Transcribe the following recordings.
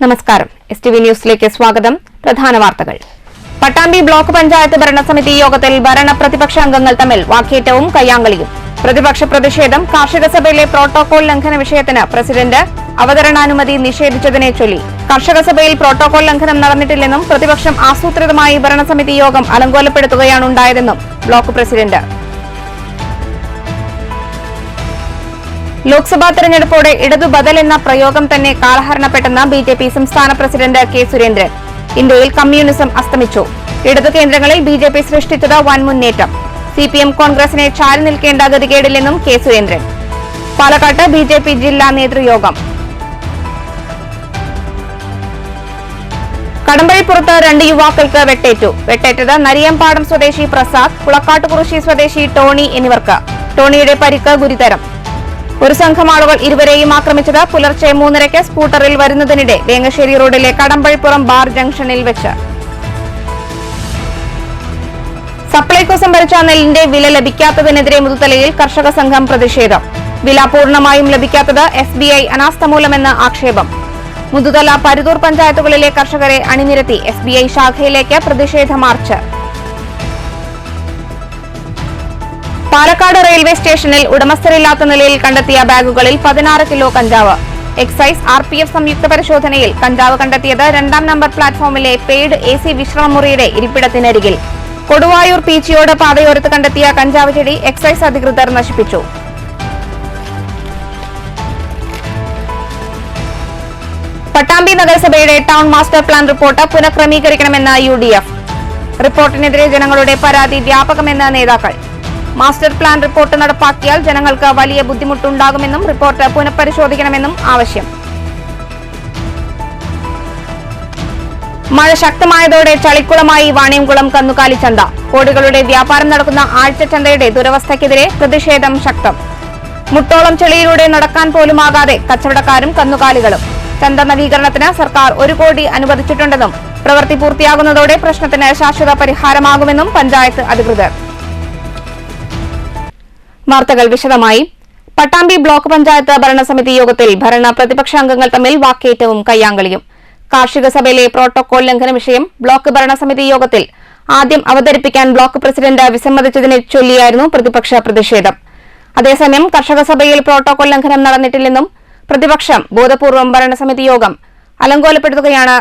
നമസ്കാരം. STV ന്യൂസിലേക്ക് സ്വാഗതം. പ്രധാന വാർത്തകൾ. പട്ടാമ്പി ബ്ലോക്ക് പഞ്ചായത്ത് ഭരണസമിതി യോഗത്തിൽ ഭരണ പ്രതിപക്ഷ അംഗങ്ങൾ തമ്മിൽ വാക്കേറ്റവും കയ്യാങ്കളിയും. പ്രതിപക്ഷ പ്രതിഷേധം കാർഷിക സഭയിലെ പ്രോട്ടോകോൾ ലംഘന വിഷയത്തിന് പ്രസിഡന്റ് അവതരണാനുമതി നിഷേധിച്ചതിനെ ചൊല്ലി. കർഷക സഭയിൽ പ്രോട്ടോകോൾ ലംഘനം നടന്നിട്ടില്ലെന്നും പ്രതിപക്ഷം ആസൂത്രിതമായി ഭരണസമിതി യോഗം അലങ്കോലപ്പെടുത്തുകയാണുണ്ടായതെന്നും ബ്ലോക്ക് പ്രസിഡന്റ്. ലോക്സഭാ തെരഞ്ഞെടുപ്പോടെ ഇടതു ബദൽ എന്ന പ്രയോഗം തന്നെ കാലഹരണപ്പെട്ടെന്ന BJP സംസ്ഥാന പ്രസിഡന്റ് കെ സുരേന്ദ്രൻ. ഇന്ത്യയിൽ കമ്മ്യൂണിസം അസ്തമിച്ചു. ഇടതു കേന്ദ്രങ്ങളിൽ BJP സൃഷ്ടിച്ചത് വൻ മുന്നേറ്റം. CPM കോൺഗ്രസിനെ ചാരി നിൽക്കേണ്ട ഗതികേടില്ലെന്നും കെ സുരേന്ദ്രൻ. പാലക്കാട്ട് BJP ജില്ലാ നേതൃയോഗം. കടമ്പഴിപ്പുറത്ത് 2 യുവാക്കൾക്ക് വെട്ടേറ്റത് നരിയമ്പാടം സ്വദേശി പ്രസാദ്, കുളക്കാട്ടുകുറിശി സ്വദേശി ടോണി എന്നിവർക്ക്. ടോണിയുടെ പരിക്ക് ഗുരുതരം. ഒരു സംഘം ആളുകൾ ഇരുവരെയും ആക്രമിച്ചത് പുലർച്ചെ 3:30 സ്കൂട്ടറിൽ വരുന്നതിനിടെ വേങ്ങശ്ശേരി റോഡിലെ കടമ്പഴിപ്പുറം ബാർ ജംഗ്ഷനിൽ വെച്ച്. സപ്ലൈകോ സംഭരിച്ച നെല്ലിന്റെ വില ലഭിക്കാത്തതിനെതിരെ മുതുതലയിൽ കർഷക സംഘം പ്രതിഷേധം. വില പൂർണ്ണമായും ലഭിക്കാത്തത് SBI അനാസ്ഥ മൂലമെന്ന് ആക്ഷേപം. മുതുതല പരുതൂർ പഞ്ചായത്തുകളിലെ കർഷകരെ അണിനിരത്തി SBI ശാഖയിലേക്ക് പ്രതിഷേധ മാർച്ച്. പാലക്കാട് റെയിൽവേ സ്റ്റേഷനിൽ ഉടമസ്ഥരില്ലാത്ത നിലയിൽ കണ്ടെത്തിയ ബാഗുകളിൽ 16 കിലോ കഞ്ചാവ്. എക്സൈസ് RPF സംയുക്ത പരിശോധനയിൽ കഞ്ചാവ് കണ്ടെത്തിയത് 2ാം നമ്പർ പ്ലാറ്റ്ഫോമിലെ പെയ്ഡ് AC വിശ്രമമുറിയുടെ ഇരിപ്പിടത്തിനരികിൽ. കൊടുവായൂർ പീച്ചിയോട് പാതയോരത്ത് കണ്ടെത്തിയ കഞ്ചാവ് ചെടി എക്സൈസ് അധികൃതർ നശിപ്പിച്ചു. പട്ടാമ്പി നഗരസഭയുടെ ടൗൺ മാസ്റ്റർ പ്ലാൻ റിപ്പോർട്ട് പുനഃക്രമീകരിക്കണമെന്ന് UDF. റിപ്പോർട്ടിനെതിരെ ജനങ്ങളുടെ പരാതി വ്യാപകമെന്ന് നേതാക്കൾ. മാസ്റ്റർ പ്ലാൻ റിപ്പോർട്ട് നടപ്പാക്കിയാൽ ജനങ്ങൾക്ക് വലിയ ബുദ്ധിമുട്ടുണ്ടാകുമെന്നും റിപ്പോർട്ട് പുനഃപരിശോധിക്കണമെന്നും ആവശ്യം. മഴ ശക്തമായതോടെ ചളിക്കുളമായി വാണിയംകുളം കന്നുകാലി ചന്ത. കോടികളുടെ വ്യാപാരം നടക്കുന്ന ആഴ്ചച്ചന്തയുടെ ദുരവസ്ഥയ്ക്കെതിരെ പ്രതിഷേധം ശക്തം. മുട്ടോളം ചെളിയിലൂടെ നടക്കാൻ പോലുമാകാതെ കച്ചവടക്കാരും കന്നുകാലികളും. ചന്ത നവീകരണത്തിന് സർക്കാർ 1 കോടി അനുവദിച്ചിട്ടുണ്ടെന്നും പ്രവൃത്തി പൂർത്തിയാകുന്നതോടെ പ്രശ്നത്തിന് ശാശ്വത പരിഹാരമാകുമെന്നും പഞ്ചായത്ത് അധികൃതർ. വാർത്തകൾ വിശദമായി. പട്ടാമ്പി ബ്ലോക്ക് പഞ്ചായത്ത് ഭരണസമിതി യോഗത്തിൽ ഭരണ പ്രതിപക്ഷ അംഗങ്ങൾ തമ്മിൽ വാക്കേറ്റവും കയ്യാങ്കളിയും. കാർഷിക സഭയിലെ പ്രോട്ടോകോൾ ലംഘന വിഷയം ബ്ലോക്ക് ഭരണസമിതി യോഗത്തിൽ ആദ്യം അവതരിപ്പിക്കാൻ ബ്ലോക്ക് പ്രസിഡന്റ് വിസമ്മതിച്ചതിനെ ചൊല്ലിയായിരുന്നു പ്രതിപക്ഷ പ്രതിഷേധം. അതേസമയം കർഷക സഭയിൽ പ്രോട്ടോകോൾ ലംഘനം നടന്നിട്ടില്ലെന്നും പ്രതിപക്ഷം ബോധപൂർവം ഭരണസമിതി യോഗം അലങ്കോലപ്പെടുത്തുകയാണ്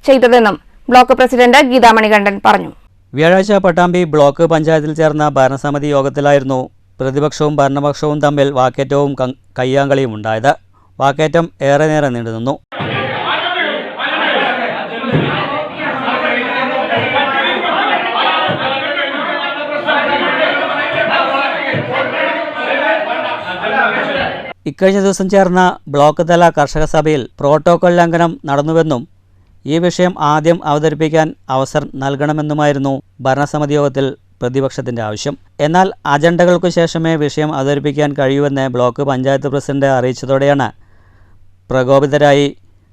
ചെയ്തതെന്നും ബ്ലോക്ക് പ്രസിഡന്റ് ഗീതാ മണികണ്ഠൻ പറഞ്ഞു. വ്യാഴാഴ്ച പട്ടാമ്പി ബ്ലോക്ക് പഞ്ചായത്തിൽ ചേർന്ന ഭരണസമിതി യോഗത്തിലായിരുന്നു പ്രതിപക്ഷവും ഭരണപക്ഷവും തമ്മിൽ വാക്കേറ്റവും കയ്യാങ്കളിയും ഉണ്ടായത്. വാക്കേറ്റം ഏറെ നേരം നീണ്ടുനിന്നു. ഇക്കഴിഞ്ഞ ദിവസം ചേർന്ന ബ്ലോക്ക് തല കർഷക സഭയിൽ പ്രോട്ടോകോൾ ലംഘനം നടന്നുവെന്നും ഈ വിഷയം ആദ്യം അവതരിപ്പിക്കാൻ അവസരം നൽകണമെന്നുമായിരുന്നു ഭരണസമിതി യോഗത്തിൽ പ്രതിപക്ഷത്തിന്റെ ആവശ്യം. എന്നാൽ അജണ്ടകൾക്കു ശേഷമേ വിഷയം അവതരിപ്പിക്കാൻ കഴിയൂവെന്ന് ബ്ലോക്ക് പഞ്ചായത്ത് പ്രസിഡന്റ് അറിയിച്ചതോടെയാണ് പ്രകോപിതരായി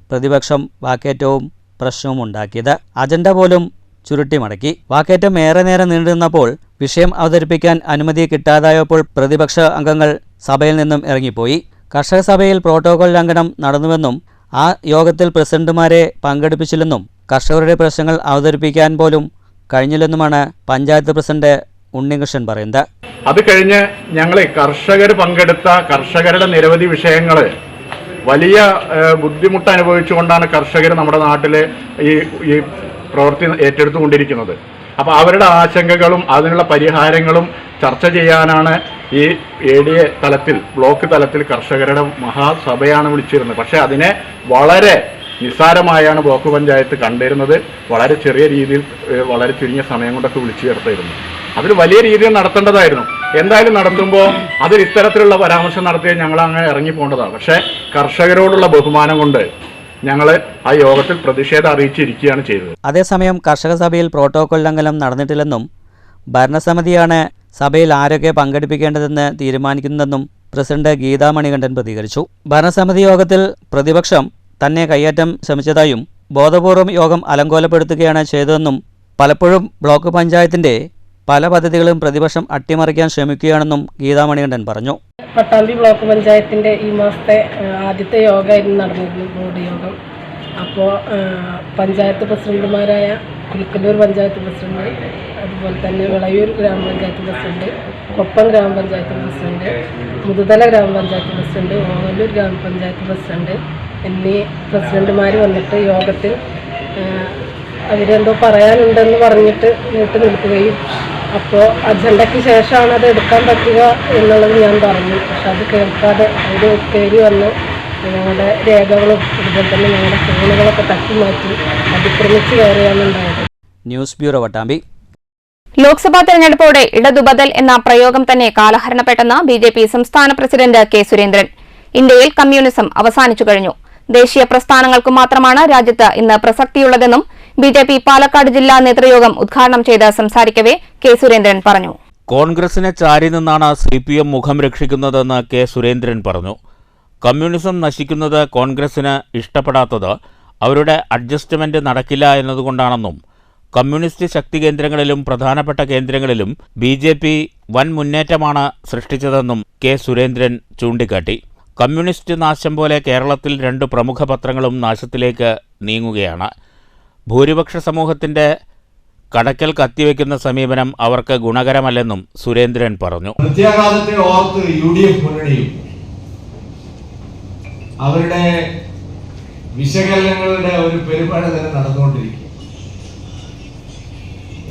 പ്രതിപക്ഷം വാക്കേറ്റവും പ്രശ്നവും ഉണ്ടാക്കിയത്. അജണ്ട പോലും ചുരുട്ടിമടക്കി. വാക്കേറ്റം ഏറെ നേരം നീണ്ടുനിന്നപ്പോൾ വിഷയം അവതരിപ്പിക്കാൻ അനുമതി കിട്ടാതായപ്പോൾ പ്രതിപക്ഷ അംഗങ്ങൾ സഭയിൽ നിന്നും ഇറങ്ങിപ്പോയി. കർഷക സഭയിൽ പ്രോട്ടോകോൾ ലംഘനം നടന്നുവെന്നും ആ യോഗത്തിൽ പ്രസിഡന്റുമാരെ പങ്കെടുപ്പിച്ചില്ലെന്നും കർഷകരുടെ പ്രശ്നങ്ങൾ അവതരിപ്പിക്കാൻ പോലും കഴിഞ്ഞില്ലെന്നുമാണ് പഞ്ചായത്ത് പ്രസിഡന്റ് ഉണ്ണികൃഷ്ണൻ പറയുന്നത്. അത് കഴിഞ്ഞ് ഞങ്ങൾ കർഷകർ പങ്കെടുത്ത കർഷകരുടെ നിരവധി വിഷയങ്ങൾ വലിയ ബുദ്ധിമുട്ട് അനുഭവിച്ചുകൊണ്ടാണ് കർഷകർ നമ്മുടെ നാട്ടിൽ ഈ പ്രവൃത്തി ഏറ്റെടുത്തുകൊണ്ടിരിക്കുന്നത്. അപ്പോൾ അവരുടെ ആശങ്കകളും അതിനുള്ള പരിഹാരങ്ങളും ചർച്ച ചെയ്യാനാണ് ഈ ADA തലത്തിൽ ബ്ലോക്ക് തലത്തിൽ കർഷകരുടെ മഹാസഭയാണ് വിളിച്ചിരുന്നത്. പക്ഷേ അതിനെ വളരെ നിസ്സാരമായാണ് ബ്ലോക്ക് പഞ്ചായത്ത് കണ്ടിരുന്നത്. വളരെ ചെറിയ രീതിയിൽ വളരെ ചുരുങ്ങിയ സമയം കൊണ്ടൊക്കെ വിളിച്ചു ചേർത്തായിരുന്നു. അതിൽ വലിയ രീതിയിൽ നടത്തേണ്ടതായിരുന്നു. എന്തായാലും നടത്തുമ്പോൾ അതിൽ ഇത്തരത്തിലുള്ള പരാമർശം നടത്തിയാൽ ഞങ്ങൾ അങ്ങനെ ഇറങ്ങിപ്പോണ്ടതാണ്. പക്ഷേ കർഷകരോടുള്ള ബഹുമാനം കൊണ്ട് ഞങ്ങൾ ആ യോഗത്തിൽ പ്രതിഷേധം അറിയിച്ചിരിക്കുകയാണ് ചെയ്തത്. അതേസമയം കർഷക സഭയിൽ പ്രോട്ടോകോൾ ലംഘനം നടന്നിട്ടില്ലെന്നും ഭരണസമിതിയാണ് സഭയിൽ ആരൊക്കെ പങ്കെടുപ്പിക്കേണ്ടതെന്ന് തീരുമാനിക്കുന്നതെന്നും പ്രസിഡന്റ് ഗീതാ മണികണ്ഠൻ പ്രതികരിച്ചു. ഭരണസമിതി യോഗത്തിൽ പ്രതിപക്ഷം തന്നെ കയ്യേറ്റം ശ്രമിച്ചതായും ബോധപൂർവം യോഗം അലങ്കോലപ്പെടുത്തുകയാണ് ചെയ്തതെന്നും പലപ്പോഴും ബ്ലോക്ക് പഞ്ചായത്തിന്റെ പല പദ്ധതികളും പ്രതിപക്ഷം അട്ടിമറിക്കാൻ ശ്രമിക്കുകയാണെന്നും ഗീതാ മണികണ്ഠൻ പറഞ്ഞു. പട്ടാമ്പി ബ്ലോക്ക് പഞ്ചായത്തിന്റെ ഈ മാസത്തെ ആദ്യത്തെ യോഗമായിരുന്നു നടന്നിരുന്നു, ബോർഡ് യോഗം. അപ്പോൾ പഞ്ചായത്ത് പ്രസിഡന്റുമാരായ കുലുക്കല്ലൂർ പഞ്ചായത്ത് പ്രസിഡന്റ്, അതുപോലെ തന്നെ വിളയൂർ ഗ്രാമപഞ്ചായത്ത് പ്രസിഡന്റ്, കൊപ്പം ഗ്രാമപഞ്ചായത്ത് പ്രസിഡന്റ്, മുതുതല ഗ്രാമപഞ്ചായത്ത് പ്രസിഡന്റ്, ഓങ്ങല്ലൂർ ഗ്രാമപഞ്ചായത്ത് പ്രസിഡന്റ് എന്നീ പ്രസിഡന്റുമാർ വന്നിട്ട് യോഗത്തിൽ അവരെന്തോ പറയാനുണ്ടെന്ന് പറഞ്ഞിട്ട് നീട്ടി നിൽക്കുകയും, അപ്പോൾ അജണ്ടയ്ക്ക് ശേഷമാണ് അത് എടുക്കാൻ പറ്റുക എന്നുള്ളത് ഞാൻ പറഞ്ഞു. പക്ഷെ അത് കേൾക്കാതെ അവർ കയറി വന്ന് ഞങ്ങളുടെ രേഖകളും അതുപോലെ തന്നെ ഞങ്ങളുടെ ഫോണുകളൊക്കെ തട്ടിമാറ്റി അതിക്രമിച്ച് കയറുകയാണ് ഉണ്ടായത്. News bureau Pattambi. ലോക്സഭാ തെരഞ്ഞെടുപ്പോടെ ഇടതുബദൽ എന്ന പ്രയോഗം തന്നെ കാലഹരണപ്പെട്ടെന്ന് ബിജെപി സംസ്ഥാന പ്രസിഡന്റ് കെ സുരേന്ദ്രൻ. ഇന്ത്യയിൽ കമ്മ്യൂണിസം അവസാനിച്ചു കഴിഞ്ഞു. ദേശീയ പ്രസ്ഥാനങ്ങൾക്ക് മാത്രമാണ് രാജ്യത്ത് ഇന്ന് പ്രസക്തിയുള്ളതെന്നും ബിജെപി പാലക്കാട് ജില്ലാ നേതൃയോഗം ഉദ്ഘാടനം ചെയ്ത് സംസാരിക്കവെ കെ സുരേന്ദ്രൻ പറഞ്ഞു. കോൺഗ്രസിനെ ചാരി നിന്നാണ് CPM മുഖം രക്ഷിക്കുന്നതെന്ന് കെ സുരേന്ദ്രൻ പറഞ്ഞു. കമ്മ്യൂണിസം നശിക്കുന്നത് കോൺഗ്രസിന് ഇഷ്ടപ്പെടാത്തത് അവരുടെ അഡ്ജസ്റ്റ്മെന്റ് നടക്കില്ല എന്നതുകൊണ്ടാണെന്നും കമ്മ്യൂണിസ്റ്റ് ശക്തി കേന്ദ്രങ്ങളിലും പ്രധാനപ്പെട്ട കേന്ദ്രങ്ങളിലും BJP വൻ മുന്നേറ്റമാണ് സൃഷ്ടിച്ചതെന്നും കെ സുരേന്ദ്രൻ ചൂണ്ടിക്കാട്ടി. കമ്മ്യൂണിസ്റ്റ് നാശം പോലെ കേരളത്തിൽ 2 പ്രമുഖ പത്രങ്ങളും നാശത്തിലേക്ക് നീങ്ങുകയാണ്. ഭൂരിപക്ഷ സമൂഹത്തിന്റെ കടക്കൽ കത്തിവെക്കുന്ന സമീപനം അവർക്ക് ഗുണകരമല്ലെന്നും സുരേന്ദ്രൻ പറഞ്ഞു. പ്രത്യാഘാതത്തെ ഓർത്ത് UDF മുന്നണിയും അവരുടെ വിശകലനങ്ങളുടെ ഒരു പെരുമഴ തന്നെ നടന്നുകൊണ്ടിരിക്കും.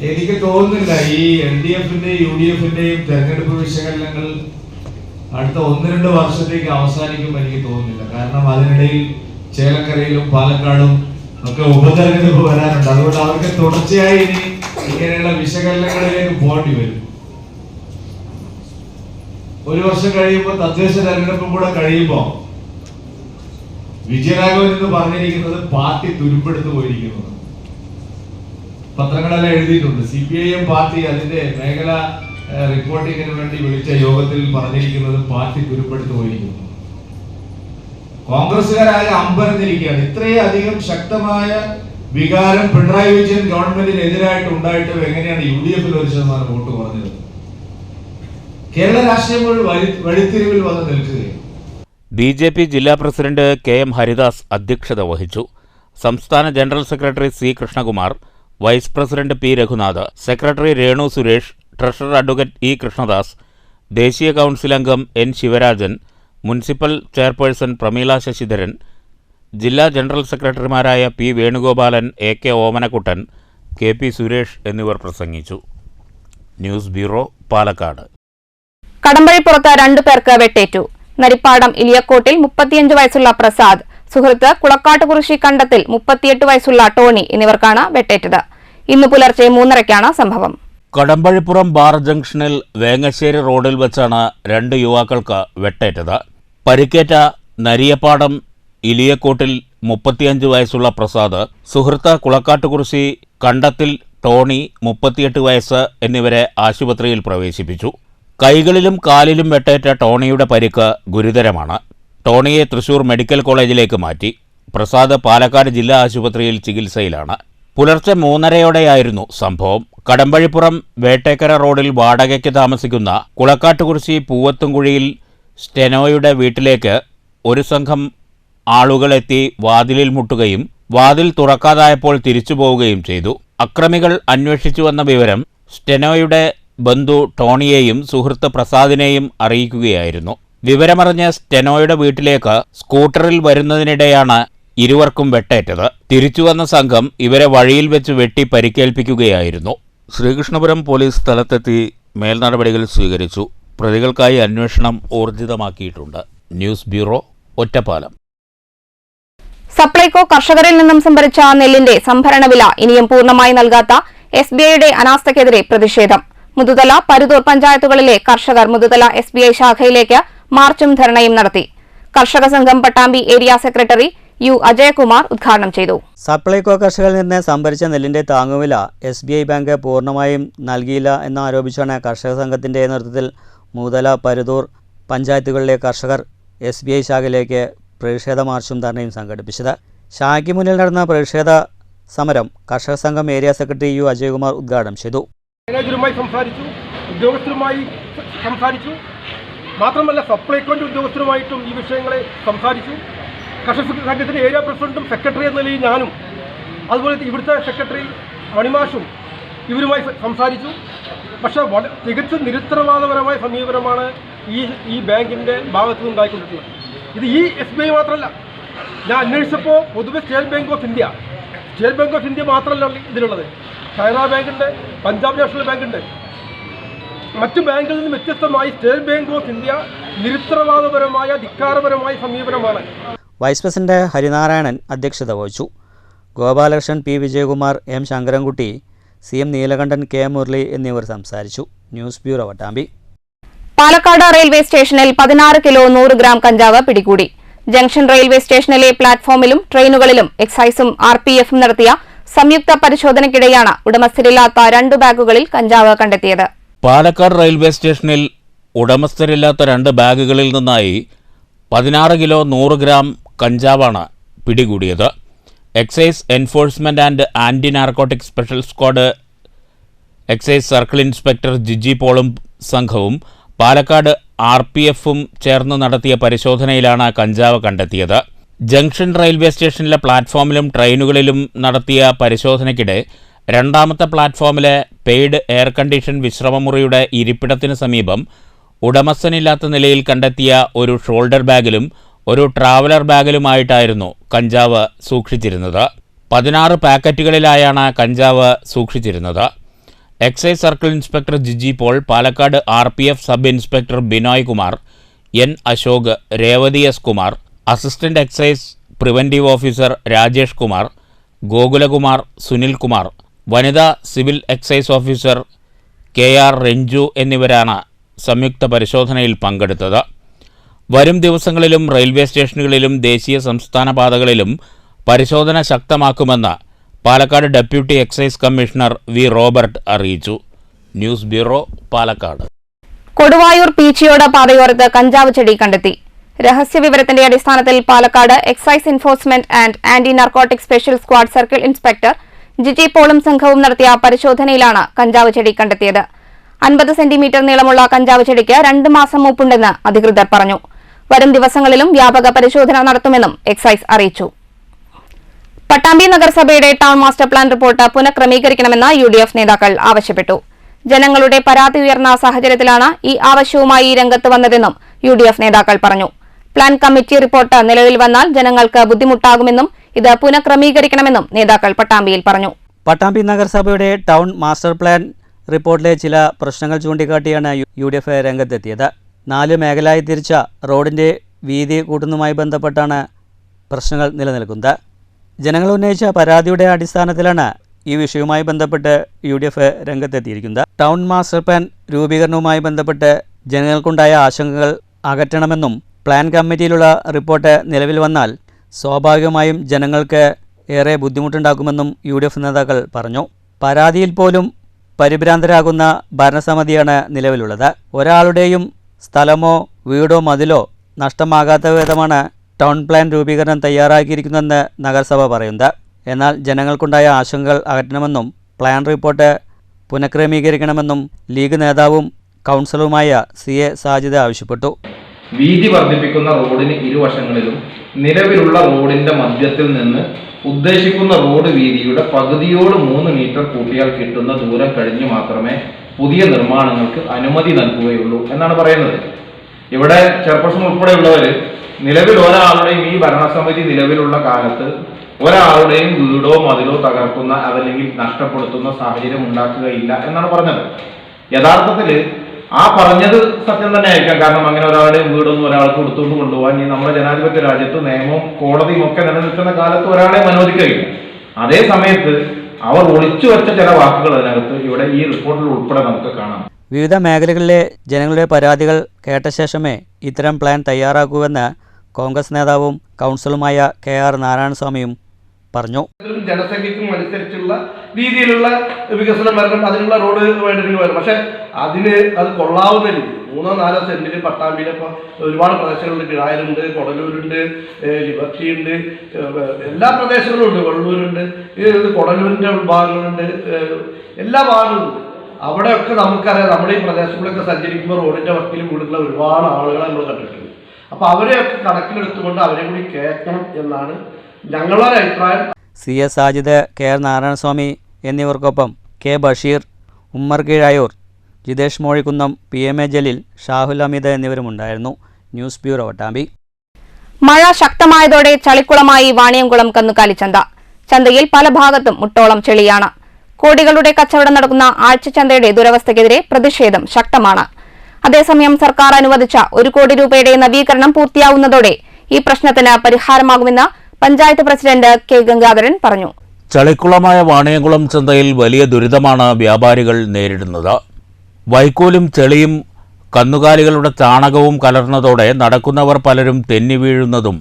എനിക്ക് തോന്നുന്നില്ല ഈ LDF-ന്റെയും UDF-ന്റെയും തെരഞ്ഞെടുപ്പ് വിശകലനങ്ങൾ അടുത്ത 1-2 വർഷത്തേക്ക് അവസാനിക്കുമ്പോൾ എനിക്ക് തോന്നുന്നില്ല. കാരണം അതിനിടയിൽ ചേലക്കരയിലും പാലക്കാടും ഒക്കെ ഉപതെരഞ്ഞെടുപ്പ് വരാനുണ്ട്. അതുകൊണ്ട് അവർക്ക് തുടർച്ചയായി ഇനി ഇങ്ങനെയുള്ള വിശകലനങ്ങളിലേക്ക് പോകേണ്ടി വരും. 1 വർഷം കഴിയുമ്പോൾ തദ്ദേശ തെരഞ്ഞെടുപ്പും കൂടെ കഴിയുമ്പോൾ വിജയരാഘവൻ എന്ന് പറഞ്ഞിരിക്കുന്നത് പാർട്ടി തുരുമ്പെടുത്ത് പോയിരിക്കുന്നത് പത്രങ്ങളെല്ലാം എഴുതിയിട്ടുണ്ട്. CPIM പാർട്ടി അതിന്റെ മേഖല റിപ്പോർട്ടിങ്ങിന് വേണ്ടി വിളിച്ച യോഗത്തിൽ പറഞ്ഞിരിക്കുന്നത് പാർട്ടി തുരുമ്പെടുത്ത് പോയിരിക്കുന്നു. കോൺഗ്രസുകാരായ അമ്പരന്നിരിക്കുകയാണ്. ഇത്രയധികം ശക്തമായ വികാരം പിണറായി വിജയൻ ഗവൺമെന്റിനെതിരായിട്ട് ഉണ്ടായിട്ടും എങ്ങനെയാണ് UDF-ൽ 1% വോട്ട് കുറഞ്ഞത്? കേരള രാഷ്ട്രീയം വഴിത്തിരിവിൽ വന്ന് നിൽക്കുകയാണ്. BJP ജില്ലാ പ്രസിഡന്റ് KM ഹരിദാസ് അധ്യക്ഷത വഹിച്ചു. സംസ്ഥാന general secretary C Krishnakumar, vice president P Raghunath, secretary Renu Suresh, treasurer advocate E Krishnadas, ദേശീയ കൗൺസിൽ അംഗം N Sivarajan, municipal chairperson Prameela Sasidharan, ജില്ലാ ജനറൽ സെക്രട്ടറിമാരായ P Venugopalan, AK Omanakuttan, KP Suresh എന്നിവർ പ്രസംഗിച്ചു. News bureau, Palakkad. കടമ്പഴിപ്പുറത്ത് 2 പേർക്ക് വെട്ടേറ്റു. നരിപ്പാടം ഇലിയക്കോട്ടിൽ 35 വയസ്സുള്ള പ്രസാദ്, സുഹൃത്ത് കുളക്കാട്ടുകുറിശി കണ്ടത്തിൽ 38 വയസ്സുള്ള ടോണി എന്നിവർക്കാണ് വെട്ടേറ്റത്. ഇന്ന് പുലർച്ചെ 3:30-ക്കാണ് സംഭവം. കടമ്പഴിപ്പുറം ബാർ ജംഗ്ഷനിൽ വേങ്ങശ്ശേരി റോഡിൽ വെച്ചാണ് 2 യുവാക്കൾക്ക് വെട്ടേറ്റത്. പരിക്കേറ്റ നരിയപ്പാടം ഇലിയക്കോട്ടിൽ 35 വയസ്സുള്ള പ്രസാദ്, സുഹൃത്ത് കുളക്കാട്ടുകുറിശി കണ്ടത്തിൽ ടോണി 38 വയസ്സ് എന്നിവരെ ആശുപത്രിയിൽ പ്രവേശിപ്പിച്ചു. കൈകളിലും കാലിലും വെട്ടേറ്റ ടോണിയുടെ പരിക്ക് ഗുരുതരമാണ്. ടോണിയെ തൃശൂർ മെഡിക്കൽ കോളേജിലേക്ക് മാറ്റി. പ്രസാദ് പാലക്കാട് ജില്ലാ ആശുപത്രിയിൽ ചികിത്സയിലാണ്. പുലർച്ചെ 3:30-യോടെയായിരുന്നു സംഭവം. കടമ്പഴിപ്പുറം വേട്ടേക്കര റോഡിൽ വാടകയ്ക്ക് താമസിക്കുന്ന കുളക്കാട്ടുകുറിശി പൂവത്തുംകുഴിയിൽ സ്റ്റെനോയുടെ വീട്ടിലേക്ക് ഒരു സംഘം ആളുകളെത്തി വാതിലിൽ മുട്ടുകയും വാതിൽ തുറക്കാതായപ്പോൾ തിരിച്ചുപോവുകയും ചെയ്തു. അക്രമികൾ അന്വേഷിച്ചു വന്ന വിവരം സ്റ്റെനോയുടെ ബന്ധു ടോണിയെയും സുഹൃത്ത് പ്രസാദിനെയും അറിയിക്കുകയായിരുന്നു. വിവരമറിഞ്ഞ് സ്റ്റെനോയുടെ വീട്ടിലേക്ക് സ്കൂട്ടറിൽ വരുന്നതിനിടെയാണ് ഇരുവർക്കും വെട്ടേറ്റത്. തിരിച്ചുവന്ന സംഘം ഇവരെ വഴിയിൽ വെച്ച് വെട്ടി പരിക്കേൽപ്പിക്കുകയായിരുന്നു. ശ്രീകൃഷ്ണപുരം പോലീസ് സ്ഥലത്തെത്തി മേൽനടപടികൾ സ്വീകരിച്ചു. പ്രതികൾക്കായി അന്വേഷണം ഊർജിതമാക്കിയിട്ടുണ്ട്. News bureau, Ottapalam. സപ്ലൈകോ കർഷകരിൽ നിന്നും സംഭരിച്ച നെല്ലിന്റെ സംഭരണ വില ഇനിയും പൂർണ്ണമായി നൽകാത്ത SBIയുടെ അനാസ്ഥയ്ക്കെതിരെ പ്രതിഷേധം. മുതുതല, പരുതൂർ പഞ്ചായത്തുകളിലെ കർഷകർ മുതുതല SBI ശാഖയിലേക്ക് മാർച്ചും ധർണയും നടത്തി. കർഷക സംഘം Pattambi area secretary U Ajayakumar ഉദ്ഘാടനം ചെയ്തു. സപ്ലൈകോ കർഷകരിൽ നിന്ന് സംഭരിച്ച നെല്ലിന്റെ താങ്ങുവില SBI ബാങ്ക് പൂർണ്ണമായും നൽകിയില്ല എന്നാരോപിച്ചാണ് കർഷക സംഘത്തിന്റെ നേതൃത്വത്തിൽ മുതുതല, പരുതൂർ പഞ്ചായത്തുകളിലെ കർഷകർ SBI ശാഖയിലേക്ക് പ്രതിഷേധ മാർച്ചും ധർണയും സംഘടിപ്പിച്ചത്. ശാഖയ്ക്ക് മുന്നിൽ നടന്ന പ്രതിഷേധ സമരം കർഷക സംഘം ഏരിയ സെക്രട്ടറി U അജയകുമാർ ഉദ്ഘാടനം ചെയ്തു. മാനേജറുമായി സംസാരിച്ചു, ഉദ്യോഗസ്ഥരുമായി സംസാരിച്ചു, മാത്രമല്ല സപ്ലൈകോന്റെ ഉദ്യോഗസ്ഥരുമായിട്ടും ഈ വിഷയങ്ങളെ സംസാരിച്ചു. കർഷക സംഘത്തിൻ്റെ ഏരിയ പ്രസിഡന്റും സെക്രട്ടറി എന്ന നിലയിൽ ഞാനും അതുപോലെ ഇവിടുത്തെ സെക്രട്ടറി മണിമാഷും ഇവരുമായി സംസാരിച്ചു. പക്ഷേ തികച്ചും നിരുത്തരവാദപരമായ സമീപനമാണ് ഈ ബാങ്കിൻ്റെ ഭാഗത്തു നിന്നുണ്ടായിക്കൊണ്ടിട്ടുള്ളത്. ഇത് ഈ SBI മാത്രമല്ല, ഞാൻ അന്വേഷിച്ചപ്പോൾ പൊതുവെ സ്റ്റേറ്റ് ബാങ്ക് ഓഫ് ഇന്ത്യ മാത്രമല്ല ഇതിലുള്ളത്. കാനറ ബാങ്കുണ്ട്, പഞ്ചാബ് നാഷണൽ ബാങ്കുണ്ട്. മറ്റു ബാങ്കുകളിൽ നിന്ന് വ്യത്യസ്തമായി സ്റ്റേറ്റ് ബാങ്ക് ഓഫ് ഇന്ത്യ നിരുത്തരവാദപരമായ ധിക്കാരപരമായ സമീപനമാണ്. വൈസ് പ്രസിഡന്റ് ഹരിനാരായണൻ അധ്യക്ഷത വഹിച്ചു. Gopalakrishnan, P. Vijayakumar, M. Sankarankutty, CM Neelakantan, K. Murali എന്നിവർ സംസാരിച്ചു. News bureau Pattambi. Palakkad railway സ്റ്റേഷനിൽ 16 കിലോ 100 ഗ്രാം കഞ്ചാവ് പിടികൂടി. ജംഗ്ഷൻ റെയിൽവേ സ്റ്റേഷനിലെ പ്ലാറ്റ്ഫോമിലും ട്രെയിനുകളിലും എക്സൈസും RPFും നടത്തിയ സംയുക്ത പരിശോധനയ്ക്കിടെയാണ് ഉടമസ്ഥരില്ലാത്ത 2 ബാഗുകളിൽ കഞ്ചാവ് കണ്ടെത്തിയത്. പാലക്കാട് റെയിൽവേ സ്റ്റേഷനിൽ ഉടമസ്ഥരില്ലാത്ത 2 ബാഗുകളിൽ നിന്നായി 16 കിലോ 100 ഗ്രാം കഞ്ചാവാണ് പിടികൂടിയത്. Excise enforcement and anti narcotic special squad excise circle inspector Giji പോളും സംഘവും പാലക്കാട് RPFും ചേർന്ന് നടത്തിയ പരിശോധനയിലാണ് കഞ്ചാവ് കണ്ടെത്തിയത്. ജംഗ്ഷൻ റെയിൽവേ സ്റ്റേഷനിലെ പ്ലാറ്റ്ഫോമിലും ട്രെയിനുകളിലും നടത്തിയ പരിശോധനയ്ക്കിടെ രണ്ടാമത്തെ പ്ലാറ്റ്ഫോമിലെ പെയ്ഡ് എയർ കണ്ടീഷൻ വിശ്രമമുറിയുടെ ഇരിപ്പിടത്തിന് സമീപം ഉടമസ്ഥനില്ലാത്ത നിലയിൽ കണ്ടെത്തിയ ഒരു ഷോൾഡർ ബാഗിലും ഒരു ട്രാവലർ ബാഗിലുമായിട്ടായിരുന്നു കഞ്ചാവ് സൂക്ഷിച്ചിരുന്നത്. 16 പാക്കറ്റുകളിലായാണ് കഞ്ചാവ് സൂക്ഷിച്ചിരുന്നത്. Excise circle inspector Giji Paul, Palakkad RPF sub inspector Binoy Kumar, N. Ashok, Revathi S. Kumar, assistant excise preventive officer Rajesh Kumar, Gokulakumar, Sunil Kumar, വനിതാ civil excise officer KR Ranju എന്നിവരാണ് സംയുക്ത പരിശോധനയിൽ പങ്കെടുത്തത്. വരും ദിവസങ്ങളിലും റെയിൽവേ സ്റ്റേഷനുകളിലും ദേശീയ സംസ്ഥാന പാതകളിലും പരിശോധന ശക്തമാക്കുമെന്ന് Palakkad deputy excise commissioner V. Robert അറിയിച്ചു. News bureau, Palakkad. കൊടുവായൂർ പീച്ചിയോട് പാതയോരത്ത് കഞ്ചാവ് ചെടി കണ്ടെത്തി. രഹസ്യവിവരത്തിന്റെ അടിസ്ഥാനത്തിൽ Palakkad excise enforcement and anti narcotic special squad circle inspector Giji പോളും സംഘവും നടത്തിയ പരിശോധനയിലാണ് കഞ്ചാവ് ചെടി കണ്ടെത്തിയത്. 50 സെന്റിമീറ്റർ നീളമുള്ള കഞ്ചാവ് ചെടിക്ക് 2 മാസം മൂപ്പുണ്ടെന്ന് അധികൃതർ പറഞ്ഞു. വരും ദിവസങ്ങളിലും വ്യാപക പരിശോധന നടത്തുമെന്നും എക്സൈസ് അറിയിച്ചു. പട്ടാമ്പി നഗരസഭയുടെ ടൗൺ മാസ്റ്റർ പ്ലാൻ റിപ്പോർട്ട് പുനഃക്രമീകരിക്കണമെന്ന് UDF നേതാക്കൾ ആവശ്യപ്പെട്ടു. ജനങ്ങളുടെ പരാതി ഉയർന്ന സാഹചര്യത്തിലാണ് ഈ ആവശ്യവുമായി രംഗത്ത് വന്നതെന്നും UDF നേതാക്കൾ പറഞ്ഞു. പ്ലാൻ കമ്മിറ്റി റിപ്പോർട്ട് നിലവിൽ വന്നാൽ ജനങ്ങൾക്ക് ബുദ്ധിമുട്ടാകുമെന്നും ഇത് പുനഃക്രമീകരിക്കണമെന്നും നേതാക്കൾ പട്ടാമ്പിയിൽ പറഞ്ഞു. പട്ടാമ്പി നഗരസഭയുടെ ടൗൺ മാസ്റ്റർ പ്ലാൻ റിപ്പോർട്ടിലെ ചില പ്രശ്നങ്ങൾ ചൂണ്ടിക്കാട്ടിയാണ് UDF രംഗത്തെത്തിയത്. 4 മേഖലയായി തിരിച്ച റോഡിൻ്റെ വീതി കൂട്ടുന്നതുമായി ബന്ധപ്പെട്ടാണ് പ്രശ്നങ്ങൾ നിലനിൽക്കുന്നത്. ജനങ്ങൾ ഉന്നയിച്ച പരാതിയുടെ അടിസ്ഥാനത്തിലാണ് ഈ വിഷയവുമായി ബന്ധപ്പെട്ട് UDF രംഗത്തെത്തിയിരിക്കുന്നത്. ടൗൺ മാസ്റ്റർ പ്ലാൻ രൂപീകരണവുമായി ബന്ധപ്പെട്ട് ജനങ്ങൾക്കുണ്ടായ ആശങ്കകൾ അകറ്റണമെന്നും പ്ലാൻ കമ്മിറ്റിയിലുള്ള റിപ്പോർട്ട് നിലവിൽ വന്നാൽ സ്വാഭാവികമായും ജനങ്ങൾക്ക് ഏറെ ബുദ്ധിമുട്ടുണ്ടാക്കുമെന്നും UDF നേതാക്കൾ പറഞ്ഞു. പരാതിയിൽ പോലും പരിഭ്രാന്തരാകുന്ന ഭരണസമിതിയാണ് നിലവിലുള്ളത്. ഒരാളുടെയും സ്ഥലമോ വീടോ മതിലോ നഷ്ടമാകാത്ത വിധമാണ് ടൗൺ പ്ലാൻ രൂപീകരണം തയ്യാറാക്കിയിരിക്കുന്നതെന്ന് നഗരസഭ പറയുന്നത്. എന്നാൽ ജനങ്ങൾക്കുണ്ടായ ആശങ്കകൾ അകറ്റണമെന്നും പ്ലാൻ റിപ്പോർട്ട് പുനഃക്രമീകരിക്കണമെന്നും ലീഗ് നേതാവും കൗൺസിലറുമായ CA സാജിദ് ആവശ്യപ്പെട്ടു. വീതി വർദ്ധിപ്പിക്കുന്ന റോഡിന് ഇരുവശങ്ങളിലും നിലവിലുള്ള റോഡിന്റെ മധ്യത്തിൽ നിന്ന് ഉദ്ദേശിക്കുന്ന റോഡ് വീതിയുടെ പകുതിയോട് 3 മീറ്റർ കൂട്ടിയാൽ കിട്ടുന്ന ദൂരം കഴിഞ്ഞ് മാത്രമേ പുതിയ നിർമ്മാണങ്ങൾക്ക് അനുമതി നൽകുകയുള്ളൂ എന്നാണ് പറയുന്നത്. ഇവിടെ ചെയർപേഴ്സൺ ഉൾപ്പെടെയുള്ളവർ നിലവിൽ ഒരാളുടെയും ഈ ഭരണസമിതി നിലവിലുള്ള കാലത്ത് ഒരാളുടെയും വീടോ മതിലോ തകർക്കുന്ന അതല്ലെങ്കിൽ നഷ്ടപ്പെടുത്തുന്ന സാഹചര്യം ഉണ്ടാക്കുകയില്ല എന്നാണ് പറഞ്ഞത്. യഥാർത്ഥത്തിൽ ആ പറഞ്ഞത് സത്യം തന്നെ ആയിരിക്കാം. കാരണം അങ്ങനെ ഒരാളുടെയും വീടൊന്നും ഒരാൾക്ക് കൊടുത്തുകൊണ്ട് കൊണ്ടുപോകാൻ ഈ നമ്മുടെ ജനാധിപത്യ രാജ്യത്ത് നിയമവും കോടതിയും ഒക്കെ നിലനിൽക്കുന്ന കാലത്ത് ഒരാളെയും അനുവദിക്കുകയില്ല. അതേ സമയത്ത് അവർ ഒളിച്ചു വെച്ച ചില വാക്കുകൾ അതിനകത്ത് ഇവിടെ ഈ റിപ്പോർട്ടിൽ ഉൾപ്പെടെ നമുക്ക് കാണാം. വിവിധ മേഖലകളിലെ ജനങ്ങളുടെ പരാതികൾ കേട്ട ശേഷമേ ഇത്തരം പ്ലാൻ തയ്യാറാക്കൂവെന്ന് കോൺഗ്രസ് നേതാവും കൗൺസിലുമായ KR നാരായണസ്വാമിയും പറഞ്ഞു. ജനസംഖ്യക്കും അനുസരിച്ചുള്ള രീതിയിലുള്ള വികസനം വരണം, അതിനുള്ള റോഡ് വേണ്ടെങ്കിൽ വരും. പക്ഷെ അത് കൊള്ളാവുന്ന രീതി 3-4 സെന്റിൽ പട്ടാമ്പിയിലെ ഇപ്പോൾ ഒരുപാട് പ്രദേശങ്ങളുണ്ട്. കിഴായിലുണ്ട്, കൊടലൂരുണ്ട്, ലിബർട്ടി ഉണ്ട്, എല്ലാ പ്രദേശങ്ങളും ഉണ്ട്. വെള്ളൂരുണ്ട്, കൊടലൂരിൻ്റെ ഭാഗങ്ങളുണ്ട്, എല്ലാ ഭാഗങ്ങളുണ്ട്. അവിടെയൊക്കെ നമുക്കറിയാം, നമ്മുടെ ഈ പ്രദേശങ്ങളൊക്കെ സഞ്ചരിക്കുമ്പോൾ റോഡിൻ്റെ വക്കിൽ കൂടുന്ന ഒരുപാട് ആളുകളെ നമ്മൾ കണ്ടിട്ടുണ്ട്. അപ്പോൾ അവരെയൊക്കെ കണക്കിലെടുത്തുകൊണ്ട് അവരെ കൂടി കയറ്റണം എന്നാണ് ഞങ്ങളുടെ അഭിപ്രായം. CS സാജിദ്, KR നാരായണസ്വാമി എന്നിവർക്കൊപ്പം K ബഷീർ, ഉമ്മർ കീഴായൂർ, ജിതേഷ് മോഴിക്കുന്നം, PMA ജലീൽ, ഷാഹുൽ ഹമീദ് എന്നിവരുമുണ്ടായിരുന്നു. News bureau Pattambi. മഴ ശക്തമായതോടെ ചളിക്കുളമായി വാണിയംകുളം കന്നുകാലി ചന്ത. ചന്തയിൽ പല ഭാഗത്തും മുട്ടോളം ചെളിയാണ്. കോടികളുടെ കച്ചവടം നടക്കുന്ന ആഴ്ചച്ചന്തയുടെ ദുരവസ്ഥയ്ക്കെതിരെ പ്രതിഷേധം ശക്തമാണ്. അതേസമയം സർക്കാർ അനുവദിച്ച 1 കോടി രൂപയുടെ നവീകരണം പൂർത്തിയാവുന്നതോടെ ഈ പ്രശ്നത്തിന് പരിഹാരമാകുമെന്ന് പഞ്ചായത്ത് പ്രസിഡന്റ് K ഗംഗാധരൻ പറഞ്ഞു. ചളിക്കുളമായ വാണിയംകുളം ചന്തയിൽ വലിയ ദുരിതമാണ് വ്യാപാരികൾ നേരിടുന്നത്. വൈക്കോലും ചെളിയും കന്നുകാലികളുടെ ചാണകവും കലർന്നതോടെ നടക്കുന്നവർ പലരും തെന്നി വീഴുന്നതും